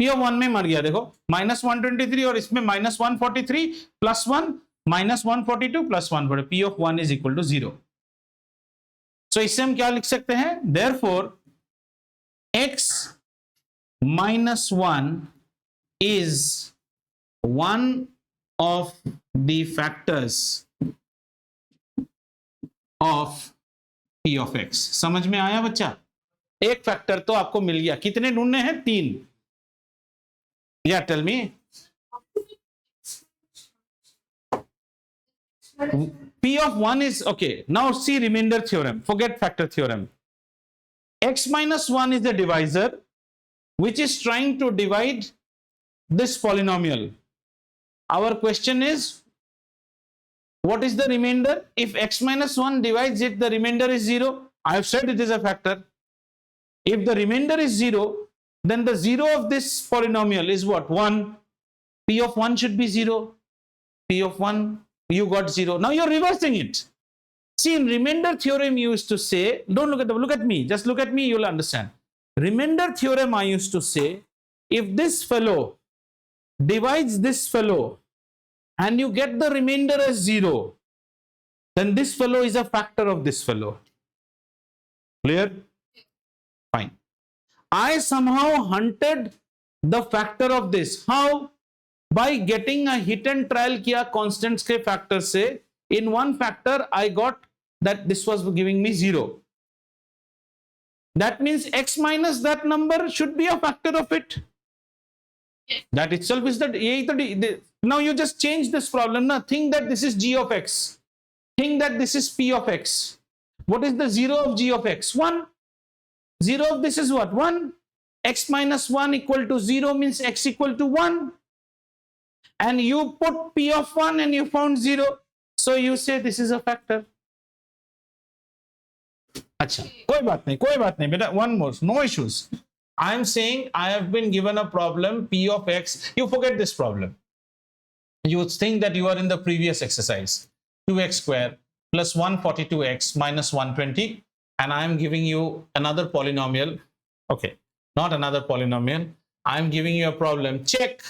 A: P of 1 में मर गया। देखो -123 और इसमें -143 +1 -142 +140, P of 1 is equal to 0। तो इससे हम क्या लिख सकते हैं? Therefore, x - 1 is one of the factors of p of x। समझ में आया बच्चा? एक फैक्टर तो आपको मिल गया। कितने ढूंढने हैं? 3। या tell me. P of 1 is okay. Now see remainder theorem. Forget factor theorem. X - 1 is the divisor which is trying to divide this polynomial. Our question is, what is the remainder? If x - 1 divides it, the remainder is 0. I have said it is a factor. If the remainder is 0, then the 0 of this polynomial is what? 1. P of 1 should be 0. P of 1, you got 0. Now you're reversing it. See, in remainder theorem you used to say, don't look at me, just look at me, you'll understand. Remainder theorem I used to say, if this fellow divides this fellow and you get the remainder as 0, then this fellow is a factor of this fellow. Clear? Fine. I somehow hunted the factor of this. How? By getting a hit and trial किया constants के factor से. In one factor I got that this was giving me 0. That means x minus that number should be a factor of it. That itself is the now you just change this problem. Now think that this is g of x. Think that this is p of x. What is the 0 of g of x? 1. 0 of this is what? 1. X minus 1 equal to 0 means x equal to 1. And you put p of 1 and you found 0. So you say this is a factor. अच्छा, कोई बात नहीं बेटा, one more, no issues. I am saying I have been given a problem p of x. You forget this problem. You would think that you are in the previous exercise. 2x square plus 142x minus 120, and I am giving you another polynomial. Okay, not another polynomial. I am giving you a problem. Check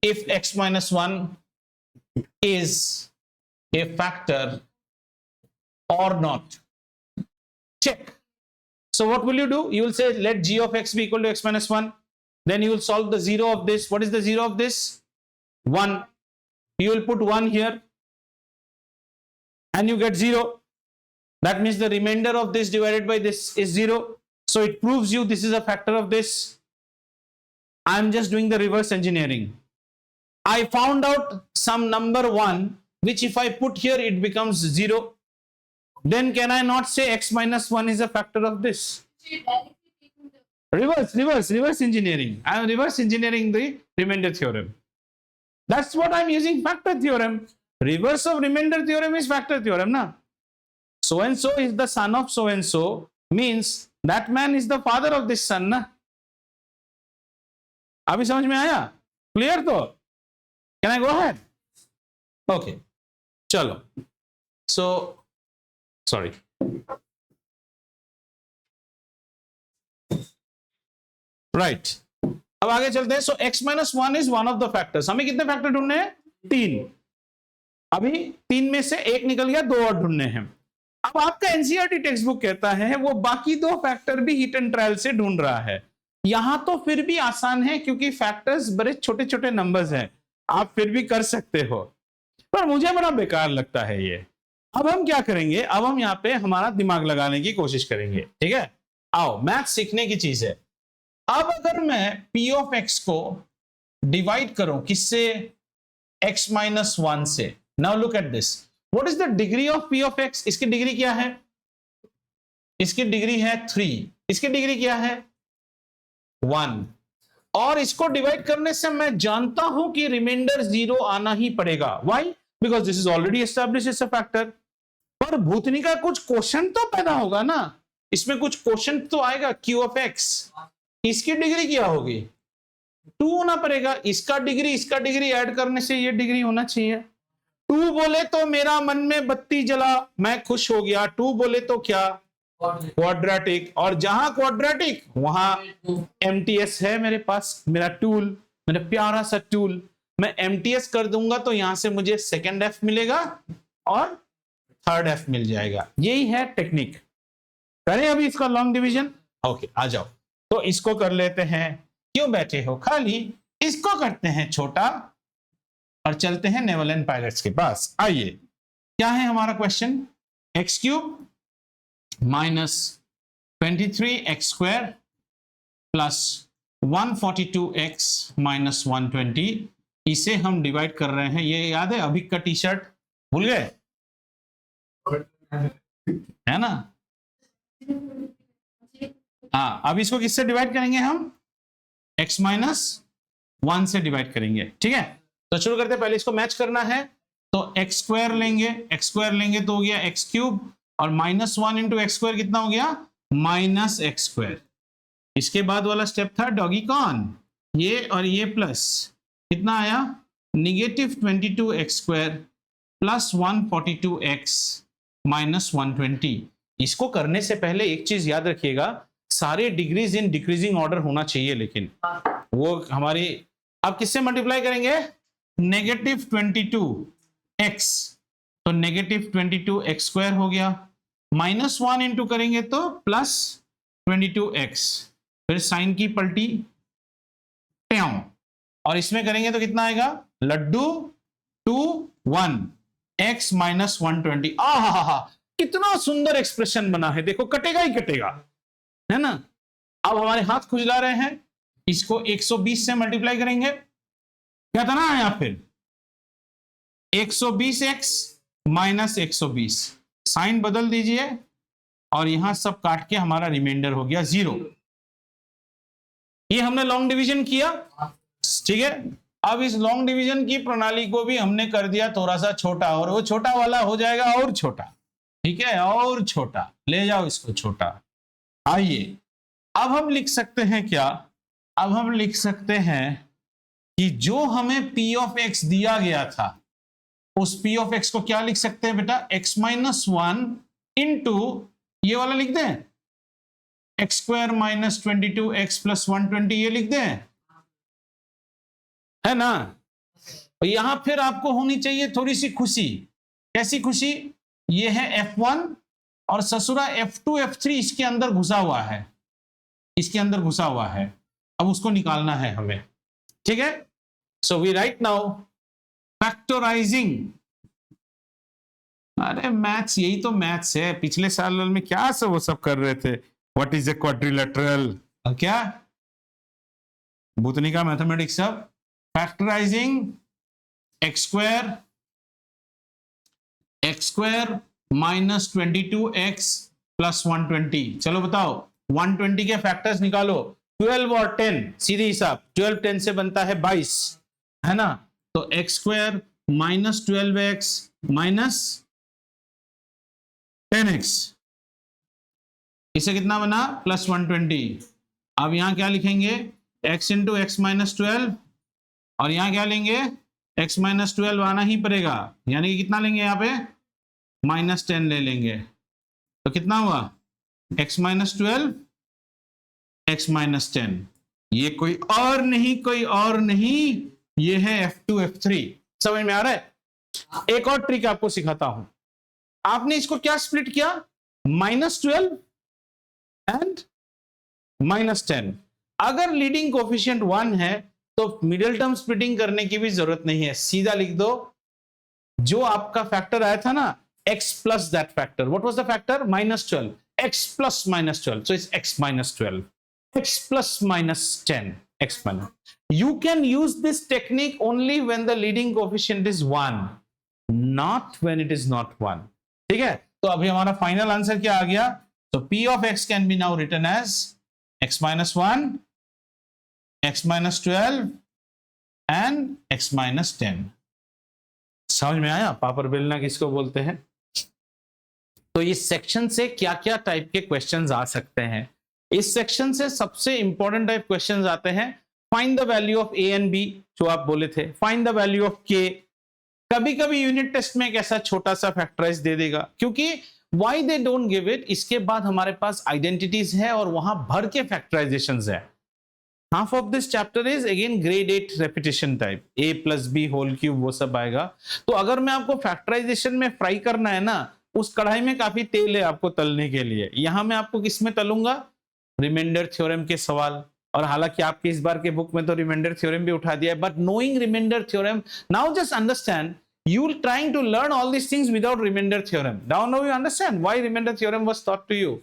A: if x minus 1 is a factor or not. Check. So what will you do? You will say let g of x be equal to x minus 1. Then you will solve the 0 of this. What is the 0 of this? 1. You will put 1 here and you get 0. That means the remainder of this divided by this is 0. So it proves you this is a factor of this. I am just doing the reverse engineering. I found out some number 1 which if I put here it becomes 0. Then can I not say x minus 1 is a factor of this? Reverse engineering. I am reverse engineering the remainder theorem. That's what I am using, factor theorem. Reverse of remainder theorem is factor theorem, na? So and so is the son of so and so, means that man is the father of this son, na? अभी समझ में आया? Clear तो? Can I go ahead? Okay. चलो. So sorry. Right. अब आगे चलते हैं. So x minus 1 is one of the factors. हमें कितने फैक्टर ढूंढने हैं? 3. अभी 3 में से एक निकल गया, 2 और ढूंढने हैं. अब आपका एनसीईआरटी टेक्स्ट बुक कहता है वो बाकी 2 फैक्टर भी हिट एंड ट्रायल से ढूंढ रहा है. यहां तो फिर भी आसान है क्योंकि फैक्टर्स बड़े छोटे छोटे नंबर्स हैं, आप फिर भी कर सकते हो, पर मुझे बड़ा बेकार लगता है ये. अब हम क्या करेंगे? अब हम यहाँ पे हमारा दिमाग लगाने की कोशिश करेंगे. ठीक है, आओ, मैथ सीखने की चीज है. अब अगर मैं p ऑफ x को डिवाइड करूं किससे? x माइनस 1 से. Now look at this. What is the degree of p of x? इसकी डिग्री क्या है? इसकी डिग्री है 3. इसकी डिग्री क्या है? 1. और इसको डिवाइड करने से मैं जानता हूं कि रिमाइंडर 0 आना ही पड़ेगा. Why? Because this is already established as a factor. पर भूतनी का कुछ क्वेश्चन तो पैदा होगा ना, इसमें कुछ क्वेश्चन तो आएगा. q ऑफ x, इसकी डिग्री क्या होगी? 2 होना पड़ेगा. इसका डिग्री ऐड करने से ये डिग्री होना चाहिए. 2 बोले तो मेरा मन में बत्ती जला, मैं खुश हो गया. 2 बोले तो क्या? क्वाड्रेटिक. और जहां क्वाड्रेटिक वहां MTS है मेरे पास, मेरा टूल, मेरा प्यारा सा टूल. मैं MTS कर दूंगा तो यहां से मुझे सेकंड F मिलेगा और थर्ड F मिल जाएगा. यही है टेक्निक. करें अभी इसका लॉन्ग डिवीजन. ओके, आ जाओ. तो इसको कर लेते हैं. क्यों बैठे हो खाली? इसको करते हैं छोटा और चलते हैं नेवल एंड पायलट्स के पास. आइए, क्या है हमारा question? X cube minus 23x square plus 142x minus 120. इसे हम डिवाइड कर रहे हैं. ये याद है अभी का टी शर्ट? भूल गए है ना? हाँ, अब इसको किससे डिवाइड करेंगे हम? x माइनस 1 से डिवाइड करेंगे. ठीक है, तो शुरू करते हैं. पहले इसको मैच करना है तो x स्क्वायर लेंगे तो हो गया x क्यूब, और माइनस 1 इंटू एक्स स्क्वायर कितना हो गया? Minus x square. इसके बाद वाला स्टेप था डॉगी कॉन, ये और ये प्लस कितना आया? Negative 22x square plus 142x minus 120. इसको करने से पहले एक चीज याद रखिएगा, सारे डिग्रीज इन डिक्रीजिंग ऑर्डर होना चाहिए. लेकिन वो हमारी, अब किससे मल्टीप्लाई करेंगे? नेगेटिव 22x, तो -22x² हो गया, -1 इंटू करेंगे तो +22x, फिर साइन की पलटी ट्याऊ, और इसमें करेंगे तो कितना आएगा, लड्डू 2 1 x - 120। आहा, कितना सुंदर एक्सप्रेशन बना है, देखो कटेगा ही कटेगा, है ना। अब हमारे हाथ खुजला रहे हैं, इसको 120 से मल्टीप्लाई करेंगे, क्या था ना यहां फिर 120x - 120, साइन बदल दीजिए और यहां सब काट के हमारा रिमाइंडर हो गया 0। ये हमने लॉन्ग डिवीजन किया, ठीक है। अब इस लॉन्ग डिवीजन की प्रणाली को भी हमने कर दिया थोड़ा सा छोटा, और वो छोटा वाला हो जाएगा और छोटा, ठीक है, और छोटा, ले जाओ इसको छोटा। आइए अब हम लिख सकते हैं क्या, अब हम लिख सकते हैं कि जो हमें p ऑफ x दिया गया था, उस p ऑफ x को क्या लिख सकते हैं बेटा, x - 1 इंटू ये वाला लिख दें, x² - 22x + 120, ये लिख दें, है ना। यहां फिर आपको होनी चाहिए थोड़ी सी खुशी, कैसी खुशी, ये है F1 और ससुरा F2 F3 इसके अंदर घुसा हुआ है, इसके अंदर घुसा हुआ है, अब उसको निकालना है हमें, ठीक है। So we right now factorizing, अरे मैथ्स, यही तो मैथ्स है, पिछले साल में क्या सब वो सब कर रहे थे, व्हाट इज ए क्वाड्रिलेटरल, क्या भूतनी का मैथमेटिक्स सब, फैक्टराइजिंग x² - 22x + 120, चलो बताओ 120 के फैक्टर्स निकालो, 12 और 10 सीधे हिसाब, 12 10 से बनता है 22, है ना। तो x² - 12x - 10x, इसे कितना बना, +120। अब यहां क्या लिखेंगे, x इंटू x - 12, और यहां क्या लेंगे, x - 12 आना ही पड़ेगा, यानी कि कितना लेंगे, यहाँ पे -10 ले लेंगे, तो कितना हुआ, x - 12 x - 10, ये कोई और नहीं, कोई और नहीं, ये है F2 F3, समझ में आ रहा है। एक और ट्रिक आपको सिखाता हूं, आपने इसको क्या स्प्लिट किया, -12 एंड -10, अगर लीडिंग कोफिशिएंट 1 है तो मिडिल टर्म स्प्लिटिंग करने की भी जरूरत नहीं है, सीधा लिख दो, जो आपका फैक्टर आया था ना, x plus that factor, what was the factor, -12, x plus -12, so it's x - 12, x plus -10, x minus. You can use this technique only when the leading coefficient is 1, not when it is not 1, ठीक है। तो अभी हमारा फाइनल आंसर क्या आ गया, तो p of x can be now written as x - 1, x - 12 and x - 10। समझ में आया, पापर बेलना किसको बोलते हैं। तो इस सेक्शन से क्या क्या टाइप के क्वेश्चंस आ सकते हैं, इस सेक्शन से सबसे इंपॉर्टेंट टाइप क्वेश्चंस आते हैं, find the value of a and b, जो आप बोले थे, find the value of k, कभी कभी यूनिट टेस्ट में एक ऐसा छोटा सा फैक्टराइज दे देगा, क्योंकि why they don't give it, इसके बाद हमारे पास आइडेंटिटीज है और वहां भर के फैक्टराइजेशंस है। Half of this chapter is again grade 8 repetition type, a + b whole cube, वो सब आएगा। तो अगर मैं आपको फैक्टराइजेशन में फ्राई करना है ना, उस कढ़ाई में काफी तेल है आपको तलने के लिए, यहां मैं आपको किस में तलूंगा, रिमाइंडर थ्योरम के सवाल, और हालांकि आपके इस बार के बुक में तो रिमाइंडर थ्योरम भी उठा दिया है, but knowing reminder theorem, now just understand, you trying to learn all these things without remainder theorem, now you understand why remainder theorem was taught to you।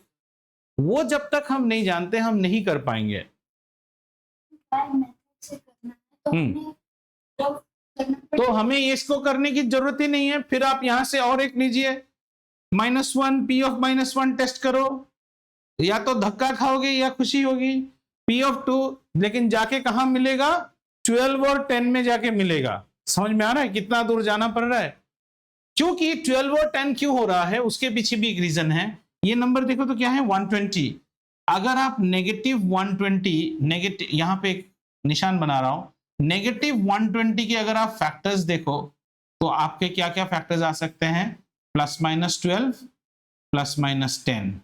A: वो जब तक हम नहीं जानते हम नहीं कर पाएंगे। तो हमें इसको करने की जरूरत ही नहीं है, फिर आप यहां से और एक लीजिए, -1 p of -1 टेस्ट करो, या तो धक्का खाओगे या खुशी होगी, p of 2, लेकिन जाके कहां मिलेगा, 12 और 10 में जाके मिलेगा। समझ में आ रहा है कितना दूर जाना पड़ रहा है, क्योंकि 12 और 10 क्यों हो रहा है, उसके पीछे भी एक रीजन है। ये नंबर देखो तो क्या है, 120, अगर आप -120, नेगेटिव, यहां पे एक निशान बना रहा हूं, -120 के अगर आप फैक्टर्स देखो तो आपके क्या क्या फैक्टर्स आ सकते हैं, +-12 +-10,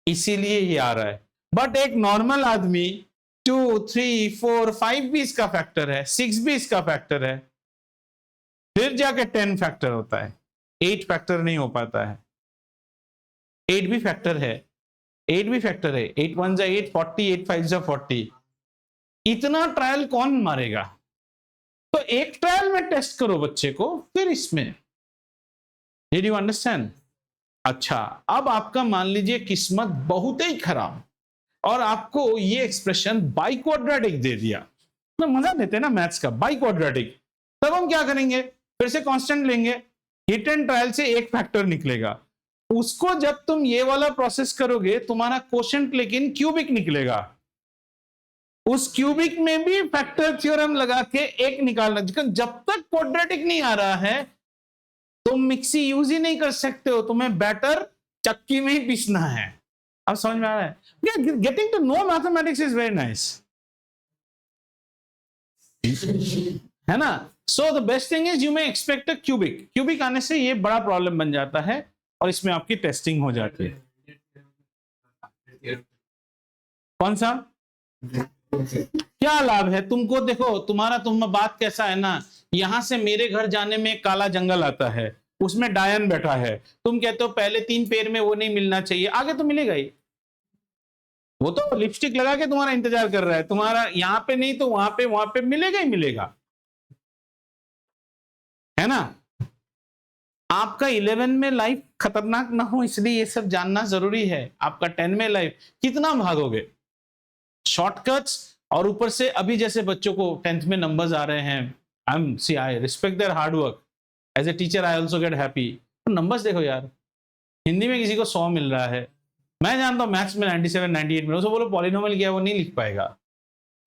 A: इसीलिए ये आ रहा है। बट एक नॉर्मल आदमी 2 3 4 5 भी इसका फैक्टर है, 6 भी इसका फैक्टर है, फिर जाके 10 फैक्टर होता है। 8 फैक्टर नहीं हो पाता है, 8 भी फैक्टर है, 8 भी फैक्टर है, 8 1 जा 8, 40, 8 5 जा 40। इतना ट्रायल कौन मारेगा? तो एक ट्रायल में टेस्ट करो बच्चे को, फिर इसमें। Did you understand? अच्छा, अब आपका मान लीजिए किस्मत बहुत ही खराब और आपको ये एक्सप्रेशन बाई क्वाड्रेटिक दे दिया। तो मजा देते हैं ना मैथ्स का, बाई क्वाड्रेटिक। तब हम क्या करेंगे? फिर से कांस्टेंट लेंगे, हिट एंड ट्रायल से एक फैक्टर निकलेगा, उसको जब तुम ये वाला प्रोसेस करोगे तुम्हारा क्वोशंट लेकिन क्यूबिक निकलेगा, उस क्यूबिक में भी फैक्टर थ्योरम लगा के एक निकालना। जब तक क्वाड्रेटिक नहीं आ रहा है तुम मिक्सी यूज ही नहीं कर सकते हो, तुम्हें बैटर चक्की में ही पीसना है। अब समझ में आ रहा है? Getting to know mathematics is very nice, है ना? So the best thing is you may expect a cubic. Cubic आने से ये बड़ा प्रॉब्लम बन जाता है और इसमें आपकी टेस्टिंग हो जाती है। कौन सा? क्या लाभ है तुमको? देखो तुम्हारा बात कैसा है ना, यहां से मेरे घर जाने में काला जंगल आता है, उसमें डायन बैठा है, तुम कहते हो पहले 3 पैर में वो नहीं मिलना चाहिए, आगे तो मिलेगा ही। वो तो लिपस्टिक लगा के तुम्हारा इंतजार कर रहा है, तुम्हारा यहां पे नहीं तो वहां पे मिलेगा ही मिलेगा, है ना? आपका 11 में लाइफ खतरनाक ना हो इसलिए ये सब जानना जरूरी है। आपका 10 में लाइफ कितना भागोगे, शॉर्टकट्स, और ऊपर से अभी जैसे बच्चों को 10th में नंबर्स आ रहे हैं, I respect their hard work, as a teacher I also get happy. तो नंबर्स देखो यार, हिंदी में किसी को 100 मिल रहा है, मैं जानता हूं मैथ्स में 97 98 में, उसको बोलो पॉलिनोमियल क्या, वो नहीं लिख पाएगा।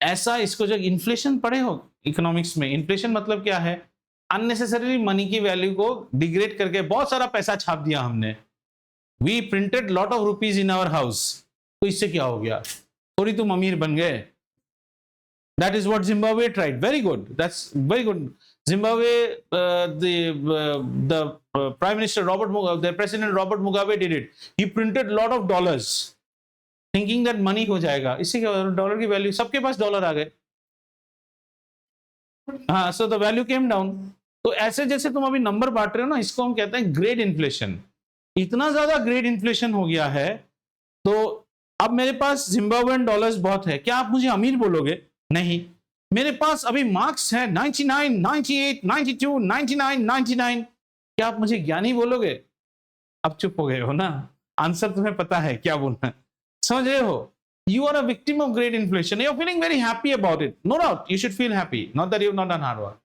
A: ऐसा इसको जो इन्फ्लेशन पढ़े हो इकोनॉमिक्स में, इन्फ्लेशन मतलब क्या है? अननेसेसरी मनी की वैल्यू को डिग्रेड करके बहुत सारा पैसा छाप दिया हमने, we printed lot of rupees in our house, तो इससे क्या हो गया? थोड़ी तुम अमीर बन गए। That is what Zimbabwe tried, very good, that's very good. Zimbabwe, the prime minister Robert Mugabe, the president Robert Mugabe did it. He printed lot of dollars thinking that money हो जाएगा। इससे क्या होगा? डॉलर की वैल्यू, सबके पास डॉलर आ गए, हाँ, so the value came down। तो ऐसे जैसे तुम अभी नंबर बांट रहे हो ना, इसको हम कहते हैं ग्रेड इन्फ्लेशन। इतना ज्यादा ग्रेड इन्फ्लेशन हो गया है, तो अब मेरे पास जिम्बाब्वेन डॉलर्स बहुत है, क्या आप मुझे अमीर बोलोगे? नहीं। मेरे पास अभी मार्क्स है 99, 98, 92, 99, 99, क्या आप मुझे ज्ञानी बोलोगे? अब चुप हो गए हो ना, आंसर तुम्हें पता है क्या बोलना है, समझ रहे हो? You are a victim of great inflation. You're feeling very happy about it. No doubt, you should feel happy. Not that you've not done hard work.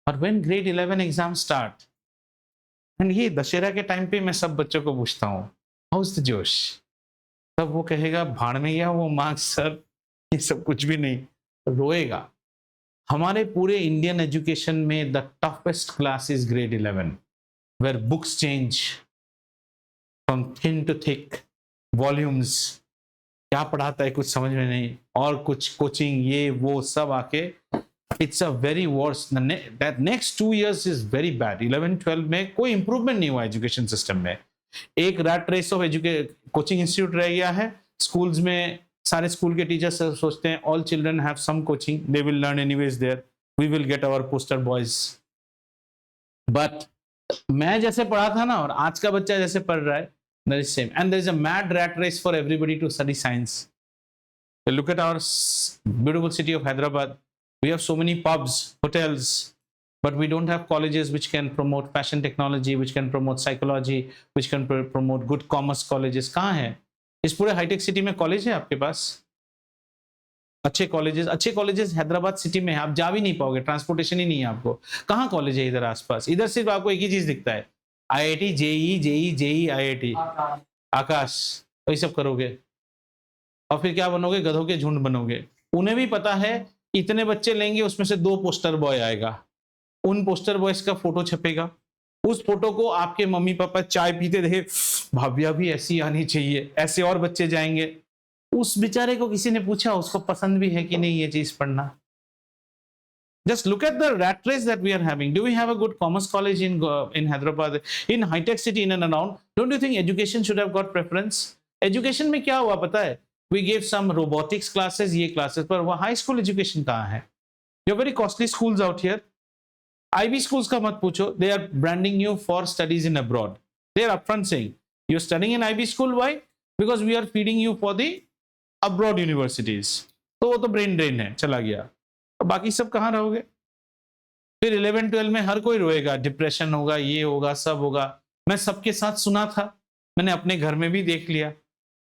A: But when grade 11 exams start, and ये दशहरा के टाइम पे मैं सब बच्चों को पूछता हूँ, हाउस द जोश? तब वो कहेगा भाड़ में गया वो मार्क्स सर, ये सब कुछ भी नहीं, रोएगा। हमारे पूरे इंडियन एजुकेशन में the toughest class is grade 11, where books change from thin to thick, volumes, क्या पढ़ाता है कुछ समझ में नहीं, और कुछ कोचिंग ये वो सब आके, it's a very worse. That next 2 years is very bad. 11 12 में कोई इंप्रूवमेंट नहीं हुआ एजुकेशन सिस्टम में, एक rat race of coaching institute रह गया है। स्कूल्स में सारे स्कूल के टीचर्स सोचते हैं all children have some coaching, they will learn anyways there, we will get our poster boys. But मैं जैसे पढ़ा था ना और आज का बच्चा जैसे पढ़ रहा है, that is same, and there is a mad rat race for everybody to study science. Look at our beautiful city of Hyderabad. We have so many pubs, hotels, but we don't have colleges which can promote fashion technology, which can promote psychology, which can promote good commerce colleges. कहाँ है? इस पूरे हाईटेक सिटी में कॉलेज है आपके पास? अच्छे कॉलेजेस हैदराबाद सिटी में है, आप जा भी नहीं पाओगे, ट्रांसपोर्टेशन ही नहीं है आपको। कहाँ कॉलेज है इधर आसपास? इधर सिर्फ आपको एक ही चीज दिखता है, IIT, JEE, IIT, आकाश, तो ये सब करोगे और फिर क्या बनोगे? गधों के झुंड बनोगे। उन्हें भी पता है इतने बच्चे लेंगे, उसमें से 2 पोस्टर बॉय आएगा, उन पोस्टर बॉयज का फोटो छपेगा, उस फोटो को आपके मम्मी पापा चाय पीते देखे, भाभिया भी ऐसी आनी चाहिए, ऐसे और बच्चे जाएंगे। उस बेचारे को किसी ने पूछा उसको पसंद भी है कि नहीं ये चीज पढ़ना? Just look at the rat race that we are having. Do we have a good commerce college in Hyderabad, in high tech city in and around? Don't you think education should have got preference? Education में क्या हुआ पता है? We gave some robotics classes, ये classes, पर वो high school education कहाँ है? You're very costly schools out here. IB schools का मत पूछो, they are branding you for studies in abroad. They are upfront saying you're studying in IB school. Why? Because we are feeding you for the abroad universities. तो वो तो ब्रेन ड्रेन है, चला गया. तो बाकी सब कहाँ रहोगे? फिर 11-12 में हर कोई रोएगा, डिप्रेशन होगा, ये होगा, सब होगा. मैं सबके साथ सुना था, मैंने अपने घर में भी देख लिया.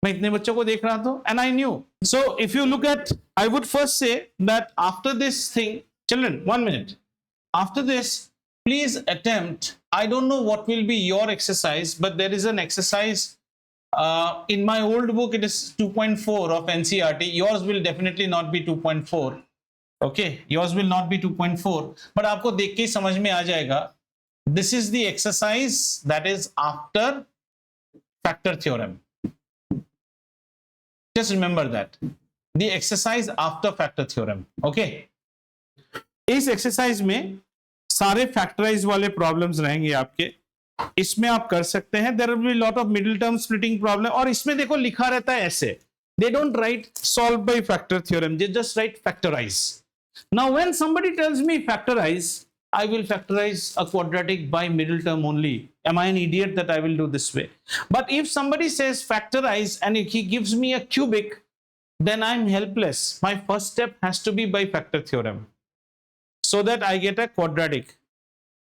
A: मैं इतने बच्चों को देख रहा था, and I knew. So if you look at, I would first say that after this thing, children, 1 minute. After this, please attempt. I don't know what will be your exercise, but there is an exercise in my old book. It is 2.4 of NCERT. Yours will definitely not be 2.4. Okay, yours will not be 2.4. But आपको देख के समझ में आ जाएगा. This is the exercise that is after factor theorem. Just remember that. The exercise after factor theorem. Okay. इस एक्सरसाइज में सारे फैक्टराइज वाले प्रॉब्लम्स रहेंगे आपके. इसमें आप कर सकते हैं. There will be lot of middle term splitting problem. और इसमें देखो लिखा रहता है ऐसे, they don't write solve by factor theorem, they just write factorize. Now when somebody tells me factorize, I will factorize a quadratic by middle term only. Am I an idiot that I will do this way? But if somebody says factorize and if he gives me a cubic, then I'm helpless. My first step has to be by factor theorem, so that I get a quadratic.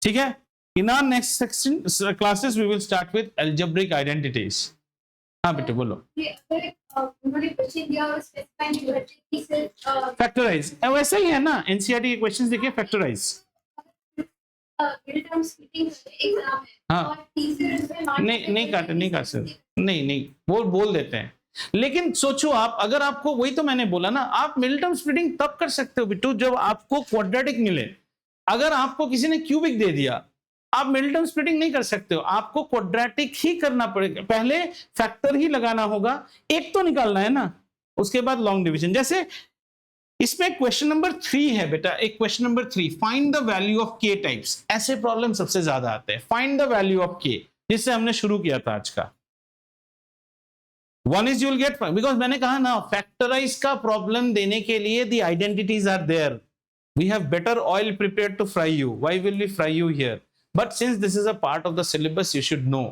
A: ठीक है? In our next section classes, we will start with algebraic identities. हाँ बेटे बोलो. Factorize. वैसा ही है ना, NCERT के क्वेश्चंस देखिए, factorize. हाँ नहीं काट सकते, नहीं वो बोल देते हैं. लेकिन सोचो आप, अगर आपको, वही तो मैंने बोला ना, आप मिडिल टर्म स्प्लिटिंग तब कर सकते हो बिट्टू जब आपको क्वाड्रेटिक मिले. अगर आपको किसी ने क्यूबिक दे दिया, आप मिडिल टर्म स्प्लिटिंग नहीं कर सकते हो, आपको क्वाड्रेटिक ही करना पड़ेगा. पहले फैक्टर ही लगाना होगा, एक तो निकालना है ना, उसके बाद लॉन्ग डिवीजन. जैसे इसमें क्वेश्चन नंबर 3 है बेटा, एक question number 3, find the value of के टाइप्स. ऐसे प्रॉब्लम सबसे ज्यादा आते हैं, फाइंड द वैल्यू ऑफ के, जिससे हमने शुरू किया था आज का. One is you will get, because मैंने कहा ना, फैक्टराइज का प्रॉब्लम देने के लिए the identities are there. We have better oil prepared to fry you. Why will we fry you here? But since this is a part of the syllabus, you should know.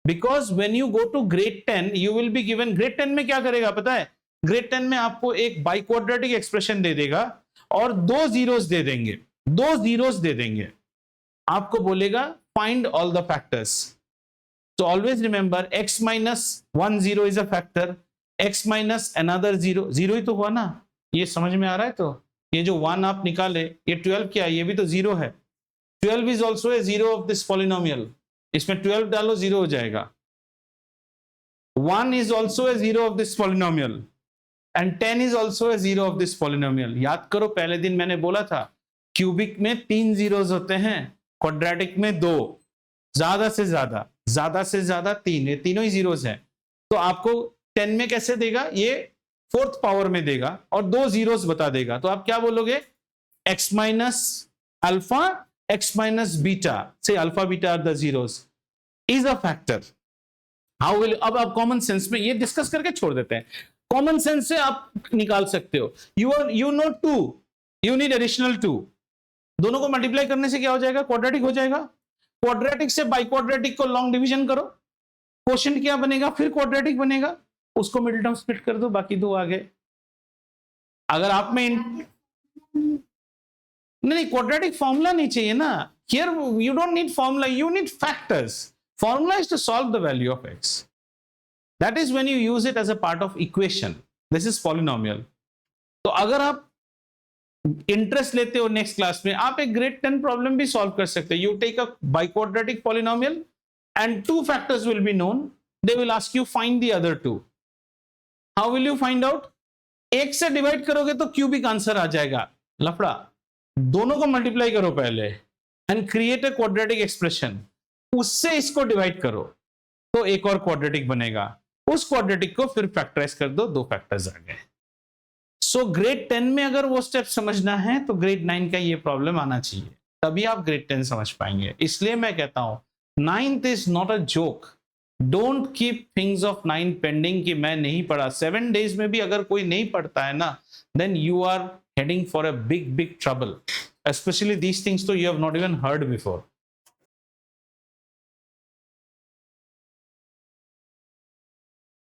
A: Because when you go to grade 10, you will be given, grade 10 में क्या करेगा पता है? ग्रेड 10 में आपको एक बाइक्वाड्रेटिक एक्सप्रेशन दे देगा और 2 जीरोस दे देंगे, 2 जीरोस दे देंगे. आपको बोलेगा find all the factors. So always remember x minus 1 0 is a factor, x minus another 0, 0 ही तो हुआ ना. ये समझ में आ रहा है? तो ये जो 1 आप निकाले, ये 12 क्या है? ये भी तो 0 है. 12 is also a 0 of this polynomial. इसमें 12 डालो 0 हो जाएगा. 1 is also a 0 of this polynomial and 10 is also a 0 of this polynomial. याद करो पहले दिन मैंने बोला था, क्यूबिक में 3 जीरोस होते हैं, क्वाड्रेटिक में 2, ज्यादा से ज्यादा 3, ये तीनों ही जीरोस हैं. तो आपको 10 में कैसे देगा? ये 4th पावर में देगा और 2 जीरोस बता देगा. तो आप क्या बोलोगे? x minus alpha, x minus beta, say alpha beta are the zeros, is a factor. How will, अब आप कॉमन सेंस में ये डिस्कस करके छोड़ देते हैं. कॉमन सेंस से आप निकाल सकते हो. you know 2, you need additional 2. दोनों को मल्टीप्लाई करने से क्या हो जाएगा? क्वाड्रेटिक हो जाएगा. क्वाड्रेटिक से बाइक्वाड्रेटिक को लॉन्ग डिवीजन करो, क्वोशिएंट क्या बनेगा? फिर क्वाड्रेटिक बनेगा, उसको मिडिल टर्म स्प्लिट कर दो, बाकी 2 आ गए. अगर आप में नहीं, क्वाड्रेटिक फॉर्मूला नहीं चाहिए ना. Here you don't need formula, you need factors. Formula is to solve the value of x. That is when you use it as a part of equation. This is polynomial. तो अगर आप इंटरेस्ट लेते हो नेक्स्ट क्लास में, आप एक ग्रेड 10 प्रॉब्लम भी सॉल्व कर सकते हो. You take a biquadratic polynomial and 2 factors will be known. They will ask you find the other 2. How will you find out? 1 से डिवाइड करोगे तो क्यूबिक आंसर आ जाएगा. लफड़ा, दोनों को मल्टीप्लाई करो पहले and create a quadratic expression. उससे इसको डिवाइड करो तो एक और क्वाड्रेटिक बनेगा. उस क्वाड्रेटिक को फिर फैक्टराइज कर दो, 2 फैक्टर्स आ गए. सो ग्रेड 10 में अगर वो स्टेप समझना है तो ग्रेड 9 का ये प्रॉब्लम आना चाहिए, तभी आप ग्रेड 10 समझ पाएंगे. इसलिए मैं कहता हूं 9th is not a joke. Don't keep things of 9 pending कि मैं नहीं पढ़ा. 7 days में भी अगर कोई नहीं पढ़ता है ना, then you are heading for a big trouble. especially these things, so you have not even heard before.